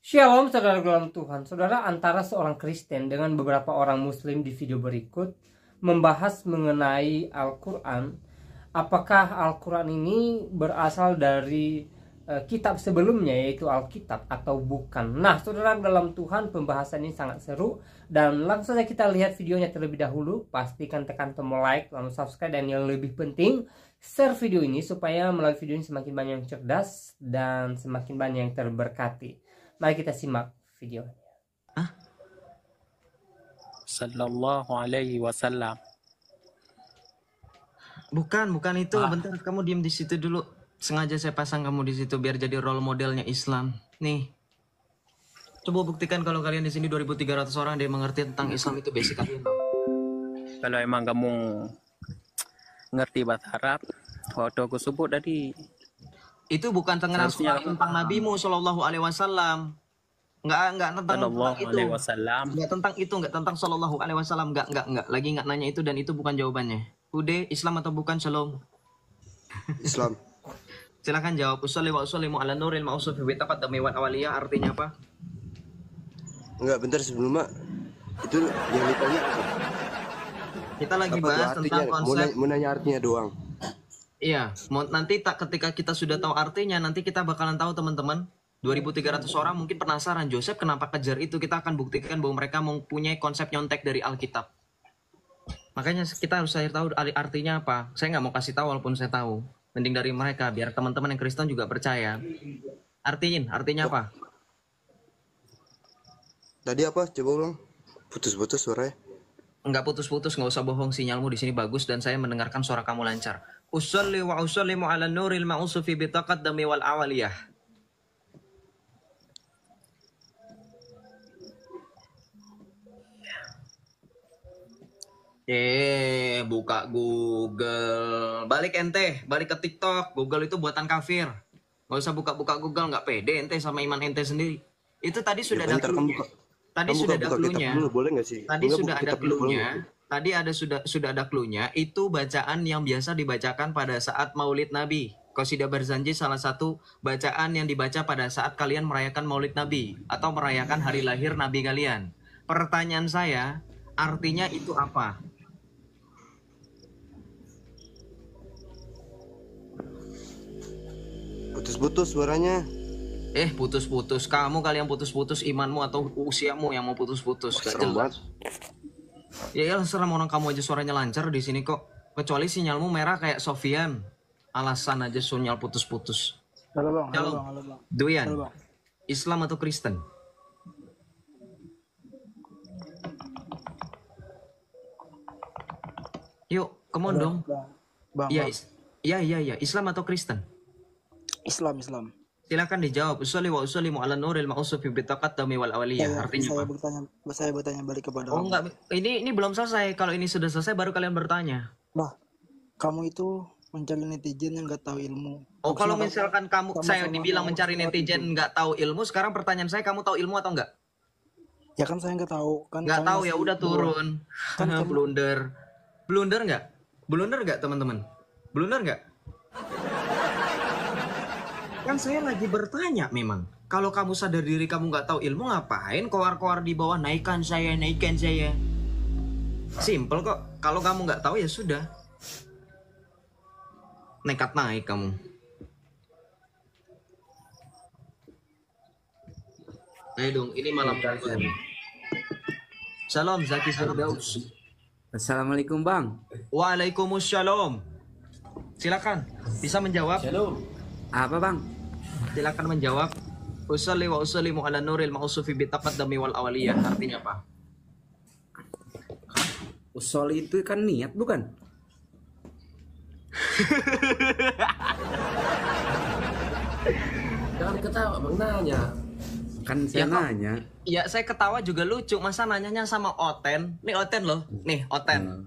Shalom saudara dalam Tuhan. Saudara, antara seorang Kristen dengan beberapa orang Muslim di video berikut membahas mengenai Al-Quran. Apakah Al-Quran ini berasal dari kitab sebelumnya, yaitu Alkitab, atau bukan? Nah, saudara dalam Tuhan, pembahasan ini sangat seru. Dan langsung saja kita lihat videonya terlebih dahulu. Pastikan tekan tombol like, lalu subscribe, dan yang lebih penting, share video ini supaya melalui video ini semakin banyak yang cerdas dan semakin banyak yang terberkati. Mari kita simak videonya. Sallallahu alaihi wasallam. Bukan itu. Bentar, kamu diam di situ dulu. Sengaja saya pasang kamu di situ biar jadi role modelnya Islam. Nih. Coba buktikan kalau kalian di sini 2.300 orang dia mengerti tentang Islam itu basic kalian. Kalau emang kamu ngerti bahasa Arab, waktu aku sebut tadi itu bukan tentang nabimu sallallahu alaihi wasallam. Enggak tentang itu. Enggak tentang itu, enggak tentang sallallahu alaihi wasallam, enggak. Lagi enggak nanya itu dan itu bukan jawabannya. Udah, Islam atau bukan, Shalom? Islam. Silakan jawab. Usolli wa usollimu ala nuril ma'usuf bi taqaddami wal awaliyah, artinya apa? Enggak, bentar sebelumnya itu yang ditanya apa? Kita lagi apa bahas tentang konsep. Mau nanya artinya doang. Iya, nanti ketika kita sudah tahu artinya, nanti kita bakalan tahu teman-teman. 2.300 orang mungkin penasaran Joseph kenapa kejar itu. Kita akan buktikan bahwa mereka mempunyai konsep nyontek dari Alkitab. Makanya kita harus tahu artinya apa. Saya nggak mau kasih tahu walaupun saya tahu. Mending dari mereka biar teman-teman yang Kristen juga percaya. Artinya apa? Tadi apa? Coba ulang. Putus-putus suaranya. Enggak putus-putus, nggak usah bohong, sinyalmu di sini bagus dan saya mendengarkan suara kamu lancar. Usolli wa usollimu ala nuril ma'usufi bi taqaddami wal awaliyah. Buka Google. Balik ke TikTok. Google itu buatan kafir. Nggak usah buka Google, nggak pede ente sama iman ente sendiri. Itu tadi sudah ada clue-nya. Tadi sudah ada clue-nya. Tadi sudah ada clue-nya. Tadi sudah ada clue-nya. Itu bacaan yang biasa dibacakan pada saat Maulid Nabi. Qasidah Barzanji salah satu bacaan yang dibaca pada saat kalian merayakan Maulid Nabi atau merayakan hari lahir Nabi kalian. Pertanyaan saya, artinya itu apa? Putus-putus suaranya. Putus-putus. Kamu kalian putus-putus, imanmu atau usiamu yang mau putus-putus? Gak jelas. Ya serem, orang kamu aja suaranya lancar di sini kok. Kecuali sinyalmu merah kayak Sofian. Alasan aja sinyal putus-putus. Halo bang. Duyan, halo, bang. Islam atau Kristen? Yuk, come on dong. Iya. Islam atau Kristen? Islam. Silakan dijawab. Usolli wa usollimu ala nuril ma'usufi bi taqaddami wal awaliyah. Artinya apa? Saya bertanya balik kepada Oh enggak, ini belum selesai. Kalau ini sudah selesai baru kalian bertanya. Nah, kamu itu mencari netizen yang nggak tahu ilmu. Oh, kalau misalkan saya dibilang mencari netizen nggak tahu ilmu, sekarang pertanyaan saya, kamu tahu ilmu atau enggak? Ya kan saya nggak tahu. Nggak tahu ya udah turun. Kan blunder nggak teman-teman? Blunder nggak? Kan saya lagi bertanya memang. Kalau kamu sadar diri kamu nggak tahu ilmu, ngapain koar-koar di bawah naikkan saya. Simple kok. Kalau kamu nggak tahu ya sudah. Nekat naik kamu. Ayo dong, ini malam kalian. Salam Zaki Firdaus. Assalamualaikum bang. Waalaikumsalam. Silakan, bisa menjawab. Shalom. Apa bang? Silakan menjawab. Usolli wa usollimu ala nuril ma'usufi bi taqaddami wal awaliyah. Artinya apa? Usolli itu kan niat bukan? Jangan ketawa bang, nanya. Kan saya nanya. Ya saya ketawa juga lucu. Masa nanyanya sama Oten? Nih Oten loh. Nih Oten.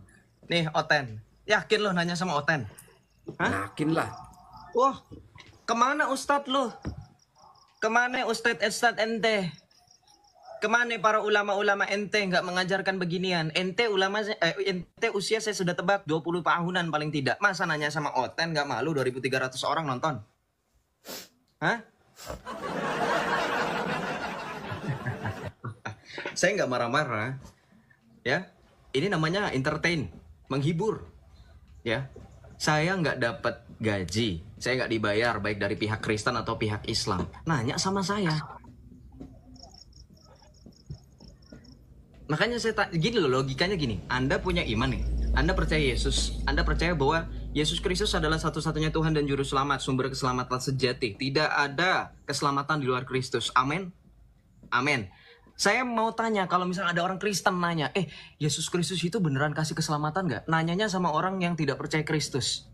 Yakin loh nanya sama Oten? Hah? Yakin lah. Wah, kemana Ustadz lo? Kemana Ustadz ente? Kemana para ulama-ulama ente nggak mengajarkan beginian? Ente usia saya sudah tebak 20 tahunan paling tidak. Masa nanya sama Oten nggak malu 2.300 orang nonton? Hah? Saya nggak marah-marah. Ya, ini namanya entertain, menghibur. Ya, saya nggak dapat gaji, saya nggak dibayar baik dari pihak Kristen atau pihak Islam. Nanya sama saya. Makanya saya gini loh, logikanya gini. Anda punya iman nih, Anda percaya Yesus, Anda percaya bahwa Yesus Kristus adalah satu-satunya Tuhan dan Juru Selamat, sumber keselamatan sejati. Tidak ada keselamatan di luar Kristus. Amin. Amin. Saya mau tanya, kalau misalnya ada orang Kristen nanya, Yesus Kristus itu beneran kasih keselamatan nggak? Nanyanya sama orang yang tidak percaya Kristus.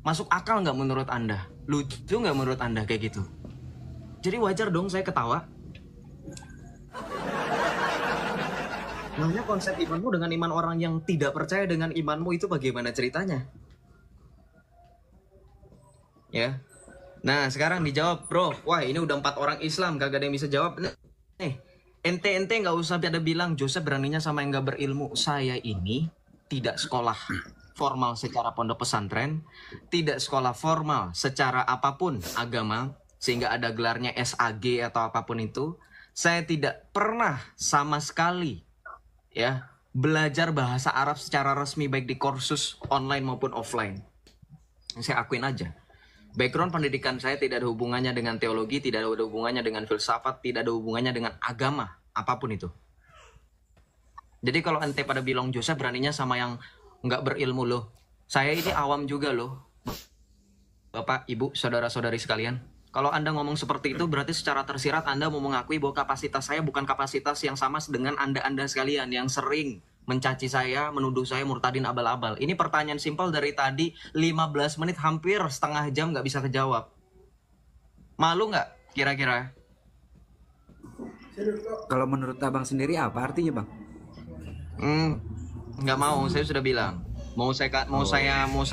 Masuk akal nggak menurut Anda? Lucu nggak menurut Anda kayak gitu? Jadi wajar dong saya ketawa. Namanya konsep imanmu dengan iman orang yang tidak percaya dengan imanmu itu bagaimana ceritanya? Ya. Nah, sekarang dijawab, bro. Wah, ini udah 4 orang Islam, kagak ada yang bisa jawab. Nih, ente nggak usah pada bilang Joseph beraninya sama yang nggak berilmu. Saya ini tidak sekolah formal secara pondok pesantren, tidak sekolah formal secara apapun agama, sehingga ada gelarnya SAG atau apapun itu. Saya tidak pernah sama sekali ya belajar bahasa Arab secara resmi baik di kursus online maupun offline. Saya akuin aja. Background pendidikan saya tidak ada hubungannya dengan teologi, tidak ada hubungannya dengan filsafat, tidak ada hubungannya dengan agama, apapun itu. Jadi kalau ente pada bilang Joseph beraninya sama yang nggak berilmu loh. Saya ini awam juga loh. Bapak, Ibu, saudara-saudari sekalian. Kalau Anda ngomong seperti itu berarti secara tersirat Anda mau mengakui bahwa kapasitas saya bukan kapasitas yang sama dengan Anda sekalian yang sering mencaci saya, menuduh saya murtadin abal-abal. Ini pertanyaan simpel dari tadi 15 menit, hampir setengah jam nggak bisa kejawab. Malu nggak kira-kira? Kalau menurut abang sendiri apa artinya bang? Nggak mau, saya sudah bilang. Mau saya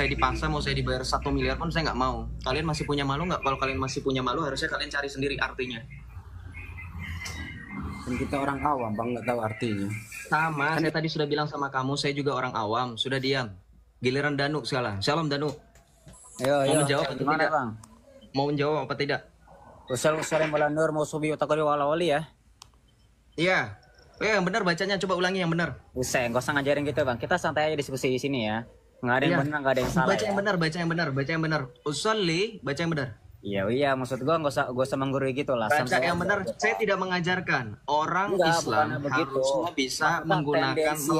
dipaksa, mau saya dibayar 1 miliar pun saya nggak mau. Kalian masih punya malu nggak? Kalau kalian masih punya malu, harusnya kalian cari sendiri artinya. Kan kita orang awam bang, nggak tahu artinya. Sama, saya tadi sudah bilang sama kamu, saya juga orang awam. Sudah diam. Giliran Danu sekarang. Shalom Danu. Mau menjawab atau gimana, tidak? Bang? Mau menjawab apa tidak? Usul mulanur mau subi utakori wala-wali ya. Iya. Yang benar bacanya, coba ulangi yang benar. Usai, nggak usah ngajarin gitu bang. Kita santai aja diskusi di sini ya. Nggak ada yang Iya. benar, nggak ada yang salah. Baca yang benar, baca yang benar. Usolli, baca yang benar. Iya, maksud gua nggak usah menggurui gitu lah. Baca yang benar. Saya tidak mengajarkan orang Enggak, Islam bukannya begitu. harusnya bisa Maksudnya menggunakan tendensi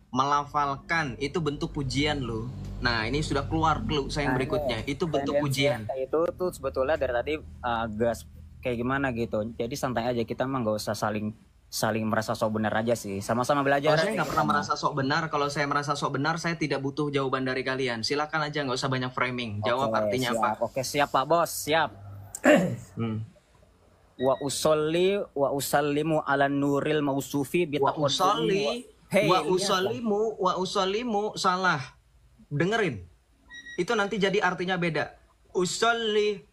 melafalkan. Itu bentuk pujian loh. Nah, ini sudah keluar clue saya yang berikutnya. Itu bentuk pujian. Itu tuh sebetulnya dari tadi agak kayak gimana gitu. Jadi santai aja, kita mah nggak usah saling merasa sok benar aja sih. Sama-sama belajar. Kalau saya nggak pernah merasa sok benar. Kalau saya merasa sok benar, saya tidak butuh jawaban dari kalian. Silakan aja, nggak usah banyak framing. Jawab Oke, artinya siap. apa? Oke, siap Pak Bos, siap. Wa usallimu ala nuril mausufi bi Wa usolli, wa usollimu salah. Dengerin. Itu nanti jadi artinya beda. Usolli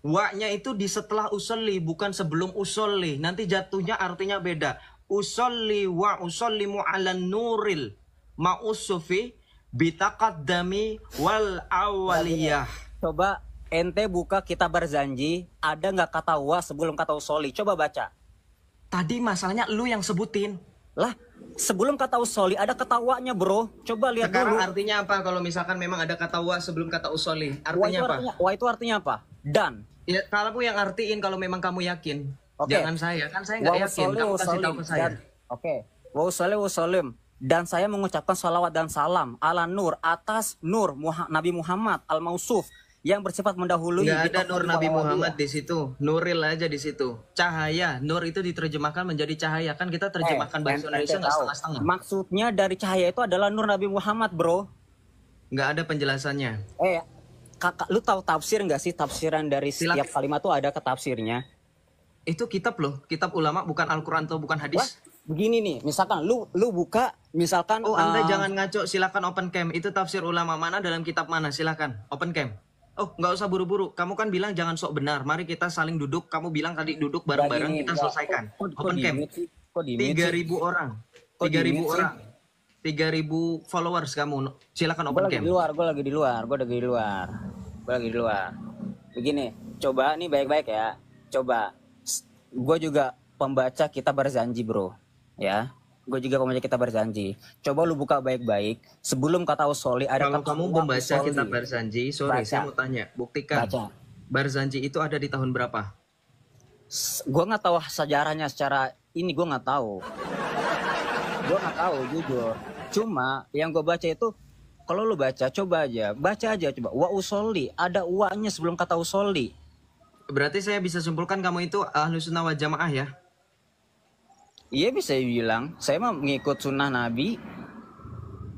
wa-nya itu di setelah usolli, bukan sebelum usolli. Nanti jatuhnya artinya beda. Usolli wa usollimu ala nuril mausufi bitaqaddami wal awaliyah. Coba ente buka kitab Barzanji, ada nggak kata wa sebelum kata usoli? Coba baca. Tadi masalahnya lu yang sebutin. Lah, sebelum kata usoli ada kata wa-nya, bro. Coba lihat Sekarang dulu. artinya apa kalau misalkan memang ada kata wa sebelum kata usolli? Wa Artinya itu apa? wa itu artinya apa? Dan. Ya, kalau yang artiin kalau memang kamu yakin. Oke. Jangan saya, kan saya nggak yakin. Kamu kasih tahu ke saya. Oke. Wa usalim. Dan saya mengucapkan salawat dan salam ala nur, atas nur Nabi Muhammad al-Mausuf yang bersifat mendahului. Nggak ada nur Nabi Muhammad di situ. Nuril aja di situ. Cahaya. Nur itu diterjemahkan menjadi cahaya. Kan kita terjemahkan bahasa Indonesia nggak setengah-setengah. Maksudnya dari cahaya itu adalah nur Nabi Muhammad, bro. Nggak ada penjelasannya. Kakak, lu tahu tafsir nggak sih? Tafsiran dari setiap kalimat tuh ada ke tafsirnya. Itu kitab loh. Kitab ulama, bukan Al-Quran atau bukan hadis. Wah, begini nih, misalkan lu buka, misalkan. Oh, Anda jangan ngaco. Silakan open cam. Itu tafsir ulama mana dalam kitab mana? Silakan open cam. Oh, nggak usah buru-buru. Kamu kan bilang jangan sok benar. Mari kita saling duduk. Kamu bilang tadi duduk bareng-bareng, kita selesaikan. Open cam. 3.000 orang. 3.000 orang. 3.000 followers kamu. Silakan open cam. Gue lagi di luar. Begini, coba nih baik-baik ya. Coba. Gue juga pembaca kitab berjanji bro, ya. Gue juga pembaca kitab berjanji. Coba lu buka baik-baik. Sebelum kata usoli ada Kalau kata kamu wa membaca usoli. kitab Barzanji, sorry Baca. saya mau tanya, buktikan. Baca. Barzanji itu ada di tahun berapa? Gue nggak tahu sejarahnya secara ini, gue nggak tahu. Gue nggak tahu jujur. Cuma yang gue baca itu, kalau lu baca, coba aja, baca aja coba. Wa usoli, ada wa-nya sebelum kata usoli. Berarti saya bisa simpulkan kamu itu Ahlus Sunnah wal Jamaah ya? Iya bisa bilang, saya mah mengikut sunnah Nabi.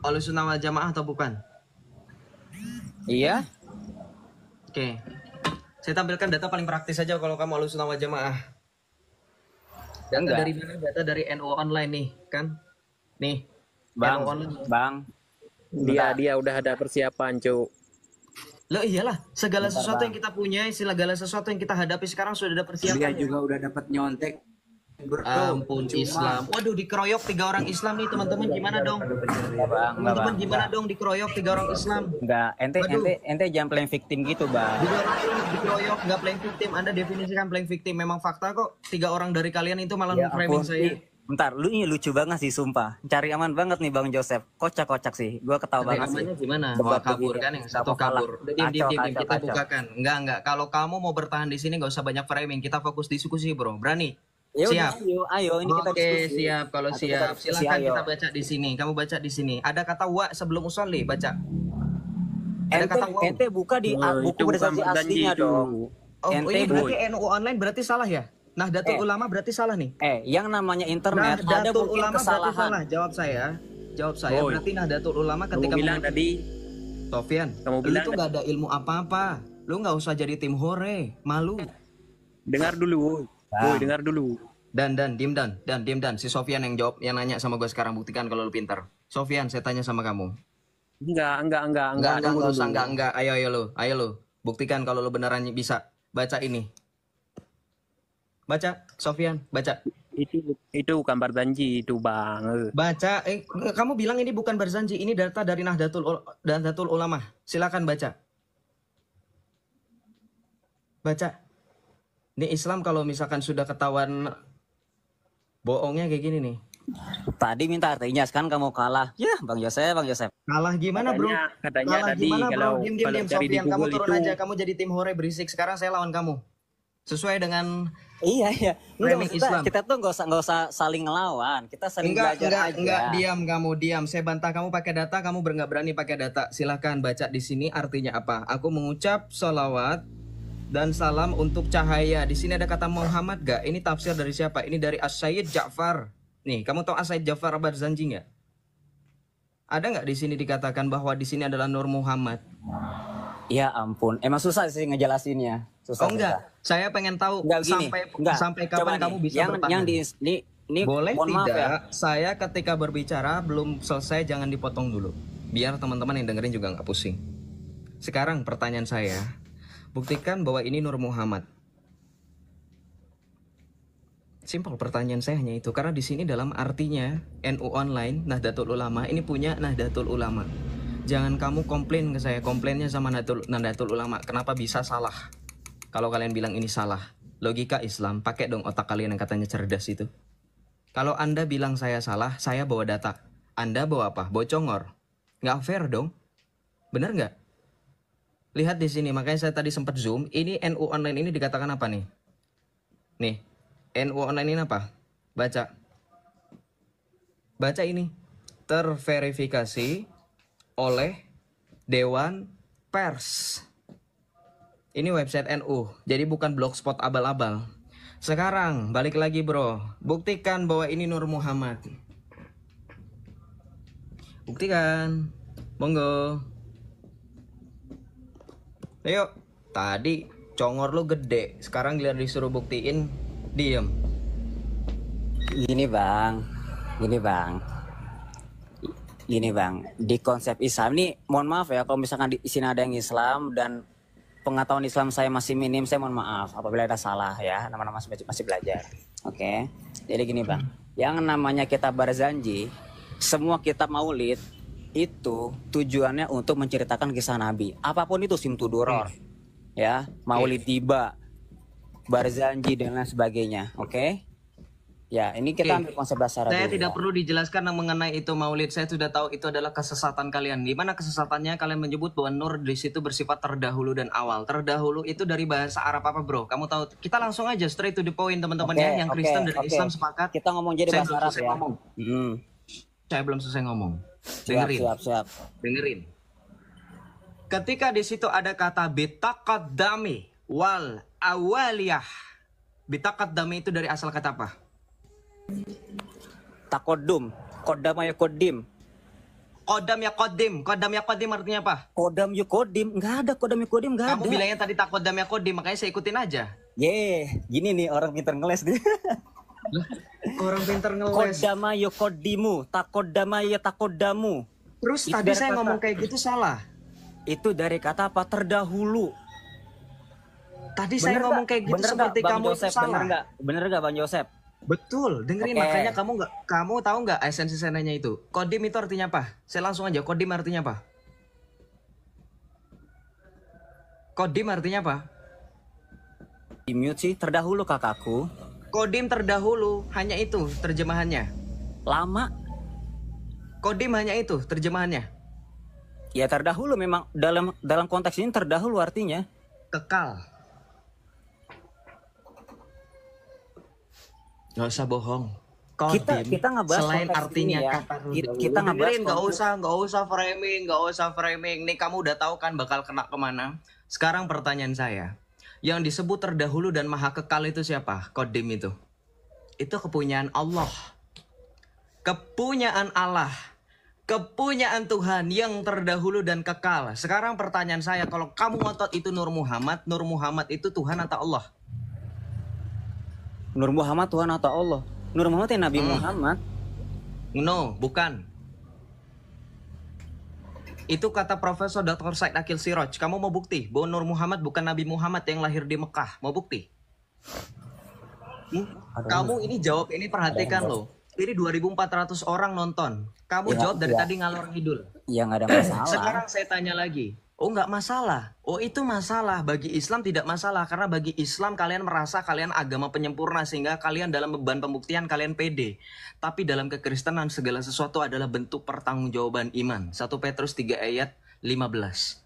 Ahlus Sunnah wal Jamaah atau bukan? Iya. Oke. Saya tampilkan data paling praktis saja kalau kamu Ahlus Sunnah wal Jamaah. Data Enggak. dari mana? Data dari NU online nih, kan? Nih. Bang, NU online. bang. Dia udah ada persiapan, Cuk. Loh iyalah, segala Bentar, sesuatu Bang. yang kita punya, segala sesuatu yang kita hadapi sekarang sudah ada Dia persiapannya. juga udah dapat nyontek. Bro, Ampun cuma Islam. Waduh, dikeroyok 3 orang Islam nih, teman-teman gimana dong? Enggak, bang. Enggak, Teman-teman bang. gimana dong dikeroyok 3 orang Islam? Enggak, Waduh. ente jangan playing victim gitu, bang. Dikeroyok nggak playing victim. Anda definisikan playing victim. Memang fakta kok 3 orang dari kalian itu malah Ya framing ampun, saya. bentar, lu ini lucu banget sih sumpah. Cari aman banget nih Bang Joseph. Kocak-kocak sih. Gua ketawa Tapi banget sih. namanya gimana? Debat Mau kabur begini. kan yang satu Mau kalah. kabur. Udah, diam, Kacau, kita kacau. bukakan. Enggak. Kalau kamu mau bertahan di sini nggak usah banyak framing. Kita fokus diskusi, bro. Berani? Ya udah, Siap. ayo ini kita Oke, diskusi. siap. Kalau Nanti kita siap, diskusi, silakan ayo. kita baca di sini. Kamu baca di sini. Ada kata wa sebelum usolli, baca. Ada Ente, kata wow. ente buka di Woi, buku itu bukan berjanji berjanji aslinya itu. dong. Oh, Ente ini bu- berarti NU online berarti salah ya? Nahdlatul Eh. Ulama berarti salah nih. yang namanya internet ada Nahdlatul mungkin Ulama berarti kesalahan. salah. Jawab saya. Woi. Berarti Nahdlatul Ulama Kamu ketika bilang tadi, Sofyan, Kamu lu bilang tuh gak ada ilmu apa-apa. Lu nggak usah jadi tim hore, malu. dengar dulu, woi. Woi, dengar dulu. Dan diem dan. Si Sofyan yang jawab, yang nanya sama gue sekarang, buktikan kalau lu pintar. Sofyan, saya tanya sama kamu. Enggak. Enggak tunggu dulu. usah, enggak. Ayo lu. Buktikan kalau lu beneran bisa. Baca ini. Baca, Sofyan, baca. Itu bukan berjanji itu, Bang. Baca, kamu bilang ini bukan berzanji, ini data dari Nahdlatul Ulama. Silakan baca. Baca. Ini Islam kalau misalkan sudah ketahuan bohongnya kayak gini nih. Tadi minta artinya, sekarang kamu kalah. Ya, Bang Joseph. Kalah gimana, bro? Katanya Kalah tadi gimana, kalau bro? Diam, cari di Sofyan, kamu Google turun itu aja, kamu jadi tim hore berisik. Sekarang saya lawan kamu. Sesuai dengan Iya. Framing Islam. Kita tuh nggak usah saling ngelawan. Kita saling belajar aja. Enggak, diam. Saya bantah kamu pakai data, kamu nggak berani pakai data. Silahkan baca di sini artinya apa. Aku mengucap salawat dan salam untuk cahaya. Di sini ada kata Muhammad gak? Ini tafsir dari siapa? Ini dari As-Sayyid Ja'far. Nih, kamu tahu As-Sayyid Ja'far Barzanji nggak? Ada nggak di sini dikatakan bahwa di sini adalah Nur Muhammad? Ya ampun, emang susah sih ngejelasinnya. Susah. Oh enggak, saya pengen tahu Enggak gini. sampai Coba kapan nih, kamu bisa bertahan. yang di ini Boleh mohon maaf tidak, ya. saya ketika berbicara belum selesai jangan dipotong dulu. Biar teman-teman yang dengerin juga nggak pusing. Sekarang pertanyaan saya, buktikan bahwa ini Nur Muhammad. Simpel pertanyaan saya hanya itu. Karena di sini dalam artinya NU Online, Nahdlatul Ulama, ini punya Nahdlatul Ulama. Jangan kamu komplain ke saya, komplainnya sama Nahdlatul Ulama. Kenapa bisa salah? Kalau kalian bilang ini salah, logika Islam, pakai dong otak kalian yang katanya cerdas itu. Kalau Anda bilang saya salah, saya bawa data. Anda bawa apa? Bawa congor. Nggak fair dong. Bener nggak? Lihat di sini, makanya saya tadi sempat zoom. Ini NU Online ini dikatakan apa nih? Nih, NU Online ini apa? Baca. Baca ini. Terverifikasi oleh Dewan Pers. Ini website NU, jadi bukan blogspot abal-abal. Sekarang balik lagi bro, buktikan bahwa ini Nur Muhammad. Buktikan, monggo. Ayo, tadi congor lu gede, sekarang giliran disuruh buktiin, diem. Gini bang, di konsep Islam ini, mohon maaf ya kalau misalkan di sini ada yang Islam dan pengetahuan Islam saya masih minim, saya mohon maaf apabila ada salah ya, nama-nama masih belajar. Oke. Jadi gini bang, yang namanya kitab Barzanji, semua kitab Maulid itu tujuannya untuk menceritakan kisah Nabi. Apapun itu, Simtuduror, ya, Maulid Tiba, Barzanji dan lain sebagainya. Oke. Ya, ini kita Oke. ambil konsep bahasa Arab Saya dulu tidak ya. perlu dijelaskan mengenai itu maulid. Saya sudah tahu itu adalah kesesatan kalian. Di mana kesesatannya kalian menyebut bahwa nur di situ bersifat terdahulu dan awal. Terdahulu itu dari bahasa Arab apa, Bro? Kamu tahu? Kita langsung aja straight to the point, teman-teman Oke, ya. Yang Kristen dan oke. Islam sepakat. Kita ngomong jadi Saya bahasa belum Arab selesai ya. ngomong. Saya belum selesai ngomong. Siap, Dengerin. siap. Dengerin. Ketika di situ ada kata bitaqaddami wal awaliyah. Bitaqaddami itu dari asal kata apa? Takodum, kodam ya kodim. Kodam ya kodim. Kodam ya kodim artinya apa? Kodam yukodim, nggak ada kodam yukodim, nggak Kamu ada. bilangnya tadi takodam ya kodim, makanya saya ikutin aja. Gini nih orang pintar ngeles nih. Orang pinter ngeles. Kodama yukodimu, takodama ya takodamu. Terus Itu tadi dari saya kata- ngomong kayak gitu salah. Itu dari kata apa? Terdahulu. Tadi saya Bener ngomong nggak? kayak gitu Bener seperti nggak, Bang kamu itu Joseph? salah. Bener nggak Bang Joseph? Betul, dengerin. Oke. Makanya kamu tahu nggak esensi senanya itu? Kodim itu artinya apa? Saya langsung aja, kodim artinya apa? Kodim artinya apa? Di mute sih, terdahulu kakakku. Kodim terdahulu, hanya itu terjemahannya. Lama. Kodim hanya itu terjemahannya. Ya terdahulu memang dalam konteks ini terdahulu artinya. Kekal. Gak usah bohong. Kita ngebahas selain konteks artinya ini ya. kata Kita ngebahas nggak konteks- usah framing. Nih kamu udah tahu kan bakal kena kemana. Sekarang pertanyaan saya, yang disebut terdahulu dan maha kekal itu siapa? Kodim itu. Itu kepunyaan Allah. Kepunyaan Allah. Kepunyaan Tuhan yang terdahulu dan kekal. Sekarang pertanyaan saya, kalau kamu ngotot itu Nur Muhammad itu Tuhan atau Allah? Nur Muhammad Tuhan atau Allah? Nur Muhammad ya Nabi Muhammad. No, bukan. Itu kata Profesor Dr. Said Akil Siroj. Kamu mau bukti bahwa Nur Muhammad bukan Nabi Muhammad yang lahir di Mekah? Mau bukti? Kamu ini jawab ini, perhatikan loh. Ini 2.400 orang nonton. Kamu Ya, jawab dari ya. tadi ngalor ngidul. Ya nggak ada masalah. Sekarang saya tanya lagi. Oh nggak masalah. Oh itu masalah. Bagi Islam tidak masalah. Karena bagi Islam kalian merasa kalian agama penyempurna. Sehingga kalian dalam beban pembuktian kalian pede. Tapi dalam kekristenan segala sesuatu adalah bentuk pertanggungjawaban iman. 1 Petrus 3 ayat 15.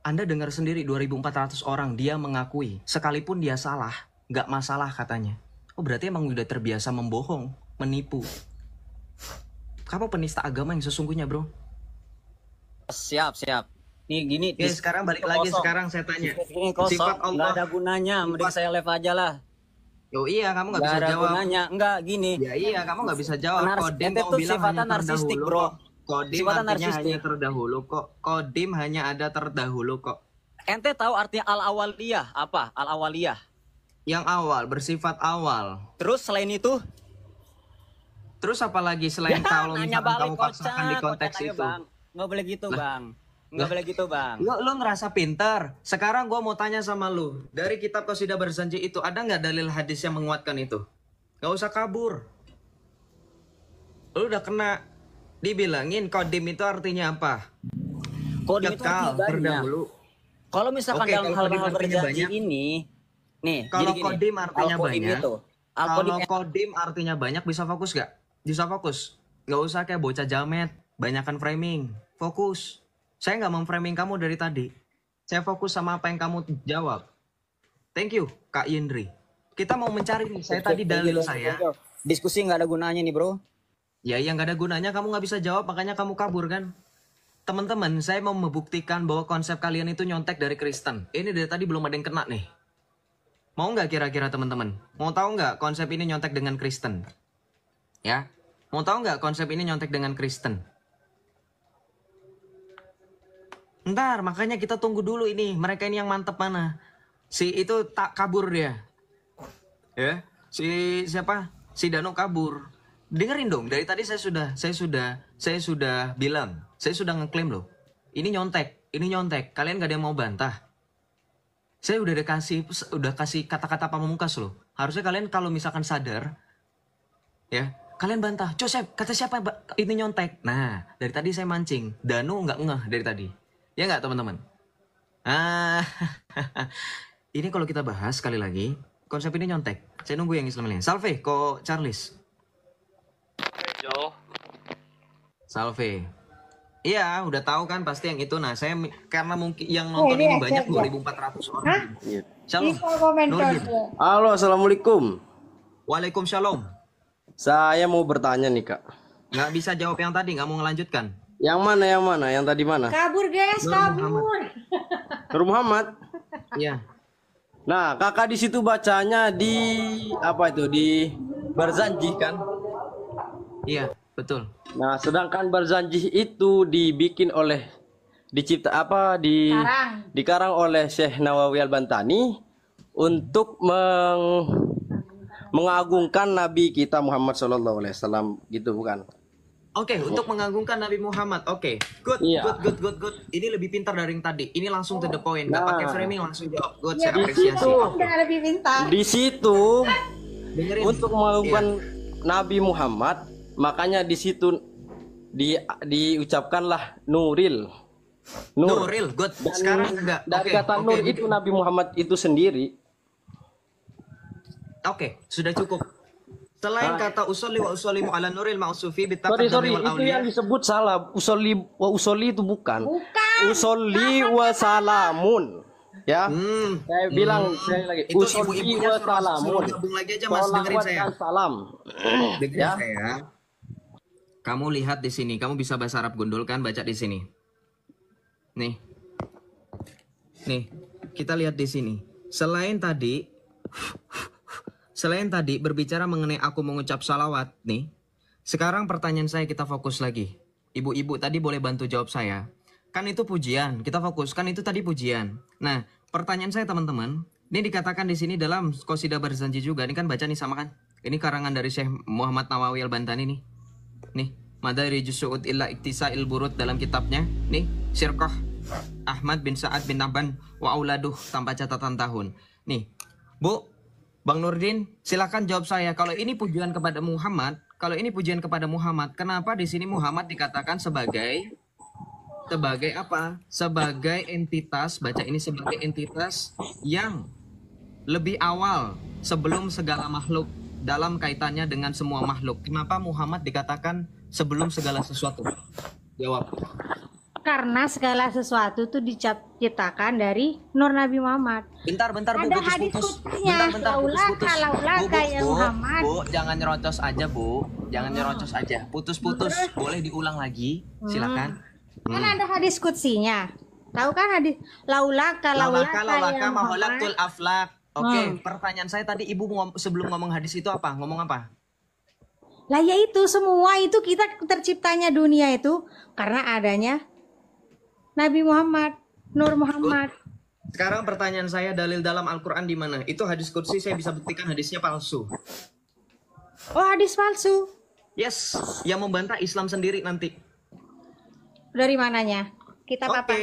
Anda dengar sendiri 2.400 orang dia mengakui. Sekalipun dia salah. Nggak masalah katanya. Oh berarti emang udah terbiasa membohong. Menipu. Kamu penista agama yang sesungguhnya bro. Siap. Nih gini. Oke, sekarang balik lagi. kosong. Sekarang saya tanya. Ini kosong. Sifat Nggak Allah. ada gunanya. Mending saya live aja lah. Oh iya, kamu nggak Nggak bisa ada jawab. gunanya. Nggak gini. Ya iya, kamu nggak bisa jawab. Kodim Ente kamu tuh bilang sifatnya hanya narsistik, terdahulu bro. kok. Kodim Sifatnya artinya narsistik. hanya terdahulu kok. Kodim hanya ada terdahulu kok. Ente tahu artinya al-awaliyah apa? Al-awaliyah. Yang awal, bersifat awal. Terus selain itu? Terus apa lagi selain kalau Nanya misalkan balik kamu paksakan di konteks kocak aja, itu? Bang. Nggak boleh gitu, Bang. Nggak boleh gitu, Bang. Lu ngerasa pintar. Sekarang gua mau tanya sama lu. Dari kitab Qasidah Berzanji itu, ada nggak dalil hadis yang menguatkan itu? Gak usah kabur. Lu udah kena dibilangin kodim itu artinya apa? Kodim itu artinya Kekal, banyak. terdahulu. Kalau misalkan Oke, dalam kalau kodim hal-hal artinya berjanji banyak. ini, nih, Kalau jadi gini, kodim artinya al-kodim banyak. itu, Kalau al-kodim kodim artinya banyak, bisa fokus gak? Bisa fokus. Gak usah kayak bocah jamet, banyakan framing. Fokus. Saya nggak memframing kamu dari tadi. Saya fokus sama apa yang kamu jawab. Thank you, Kak Yindri. Kita mau mencari nih. Saya tadi dalil saya. Diskusi nggak ada gunanya nih, bro. Ya yang nggak ada gunanya kamu nggak bisa jawab, makanya kamu kabur kan? Teman-teman, saya mau membuktikan bahwa konsep kalian itu nyontek dari Kristen. Ini dari tadi belum ada yang kena nih. Mau nggak kira-kira teman-teman? Mau tahu nggak konsep ini nyontek dengan Kristen? Ya, mau tahu nggak konsep ini nyontek dengan Kristen? Ntar, makanya kita tunggu dulu ini. Mereka ini yang mantep mana? Si itu tak kabur dia. Ya, si siapa? Si Danu kabur. Dengerin dong, dari tadi saya sudah bilang, saya sudah ngeklaim loh. Ini nyontek. Kalian gak ada yang mau bantah. Saya udah kasih kata-kata pamungkas loh. Harusnya kalian kalau misalkan sadar, ya, kalian bantah. Joseph, kata siapa ini nyontek? Nah, dari tadi saya mancing. Danu nggak ngeh dari tadi. Ya nggak teman-teman? Ini kalau kita bahas sekali lagi, konsep ini nyontek. Saya nunggu yang Islam lain. Salve, kok Charles? Salve. Iya, udah tahu kan pasti yang itu. Nah, saya karena mungkin yang nonton ini banyak 2.400 orang. Hah? Shalom. Komentar. Halo, assalamualaikum. Waalaikumsalam. Saya mau bertanya nih kak. Nggak bisa jawab yang tadi, nggak mau ngelanjutkan. Yang mana? Yang mana? Yang tadi mana? Kabur guys, Nur kabur. Nur Muhammad. Iya. Nah, kakak di situ bacanya di apa itu? Di Barzanji kan? Iya, betul. Nah, sedangkan Barzanji itu dibikin oleh dikarang oleh Syekh Nawawi Al-Bantani untuk mengagungkan Nabi kita Muhammad SAW gitu bukan? Oke, untuk mengagungkan Nabi Muhammad. Oke, good. Ini lebih pintar dari yang tadi. Ini langsung to the point, nggak pakai framing, langsung jawab. Good, saya apresiasi. Udah lebih pintar. Di situ Dengerin. untuk mengagungkan Nabi Muhammad, makanya di situ diucapkanlah Nuril. Nuril, good. Sekarang enggak. Dari kata Nur itu Nabi Muhammad itu sendiri. Oke, sudah cukup. Selain kata usolli wa usollimu ala nuril ma'usufi Sorry, itu yang disebut salah. Usolli itu bukan. Usolli wa salamun. Ya. Saya bilang sekali lagi. Itu Usolli wa salamun. Gabung lagi aja Mas, dengerin saya. Salam. Dengerin saya. Kamu lihat di sini, kamu bisa bahasa Arab gundul kan, baca di sini. Nih, kita lihat di sini. Selain tadi berbicara mengenai aku mengucap salawat nih. Sekarang pertanyaan saya kita fokus lagi. Ibu-ibu tadi boleh bantu jawab saya. Kan itu pujian, kita fokus. Kan itu tadi pujian. Nah, pertanyaan saya teman-teman. Ini dikatakan di sini dalam Qasidah Barzanji juga. Ini kan baca nih sama kan. Ini karangan dari Syekh Muhammad Nawawi Al-Bantani nih. Nih, Madarij Su'ud illa Iktisa'il Burud dalam kitabnya. Nih, Syirqah Ahmad bin Sa'ad bin Naban wa auladuh tanpa catatan tahun. Nih, Bu, Bang Nurdin, silakan jawab saya. Kalau ini pujian kepada Muhammad, kenapa di sini Muhammad dikatakan sebagai apa? Sebagai entitas, baca ini sebagai entitas yang lebih awal sebelum segala makhluk dalam kaitannya dengan semua makhluk. Kenapa Muhammad dikatakan sebelum segala sesuatu? Jawab. Karena segala sesuatu itu diciptakan dari Nur Nabi Muhammad. Bentar, Bu, ada hadis kutsinya. Bu, jangan nyerocos aja, Bu. Jangan nyerocos aja. Putus-putus. Boleh diulang lagi? Silakan. Kan ada hadis kutsinya. Tahu kan hadis laulaka maholaktul aflak. Oke, pertanyaan saya tadi Ibu sebelum ngomong hadis itu apa? Ngomong apa? Lah ya itu semua itu kita terciptanya dunia itu karena adanya Nabi Muhammad, Nur Muhammad. Sekarang pertanyaan saya, dalil dalam Al-Quran di mana? Itu hadis qudsi, saya bisa buktikan hadisnya palsu. Oh, hadis palsu? Yes, yang membantah Islam sendiri nanti. Dari mananya? Kitab apa?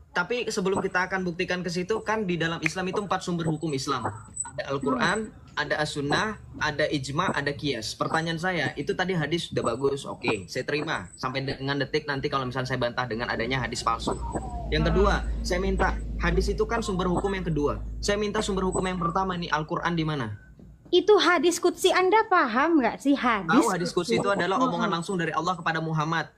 Tapi sebelum kita akan buktikan ke situ, kan di dalam Islam itu 4 sumber hukum Islam. Ada Al-Quran, ada As-Sunnah, ada Ijma, ada Qiyas. Pertanyaan saya, itu tadi hadis sudah bagus, oke, saya terima. Sampai dengan detik nanti kalau misalnya saya bantah dengan adanya hadis palsu. Yang kedua, saya minta, hadis itu kan sumber hukum yang kedua. Saya minta sumber hukum yang pertama nih, Al-Quran di mana? Itu hadis qudsi, Anda paham nggak sih hadis? Tahu hadis qudsi itu adalah omongan langsung dari Allah kepada Muhammad.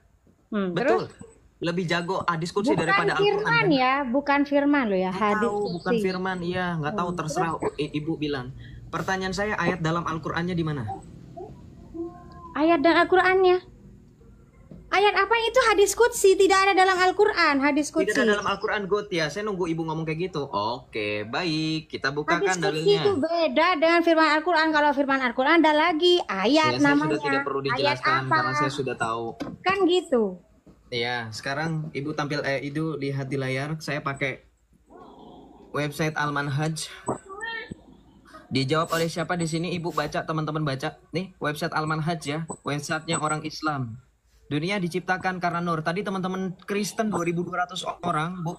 Betul. Lebih jago hadis qudsi daripada Al-Quran. Bukan firman ya, bukan firman loh ya, hadis qudsi. Bukan firman, iya, nggak tahu, terserah Ibu bilang. Pertanyaan saya, ayat dalam Al-Qur'annya di mana? Ayat dalam Al-Qur'annya? Ayat apa itu hadis qudsi? Tidak ada dalam Al-Qur'an hadis qudsi. Tidak ada dalam Al-Qur'an, good ya. Saya nunggu Ibu ngomong kayak gitu. Oke, baik. Kita bukakan hadis dalilnya. Itu beda dengan firman Al-Qur'an. Kalau firman Al-Qur'an ada lagi ayat ya, namanya. Saya sudah tidak perlu dijelaskan karena saya sudah tahu. Kan gitu. Iya, sekarang Ibu tampil Ibu lihat di layar. Saya pakai website Al-Manhaj. Dijawab oleh siapa di sini? Ibu baca, teman-teman baca. Nih, website Al-Manhaj ya. Websitenya orang Islam. Dunia diciptakan karena nur. Tadi teman-teman Kristen 2.200 orang, Bu.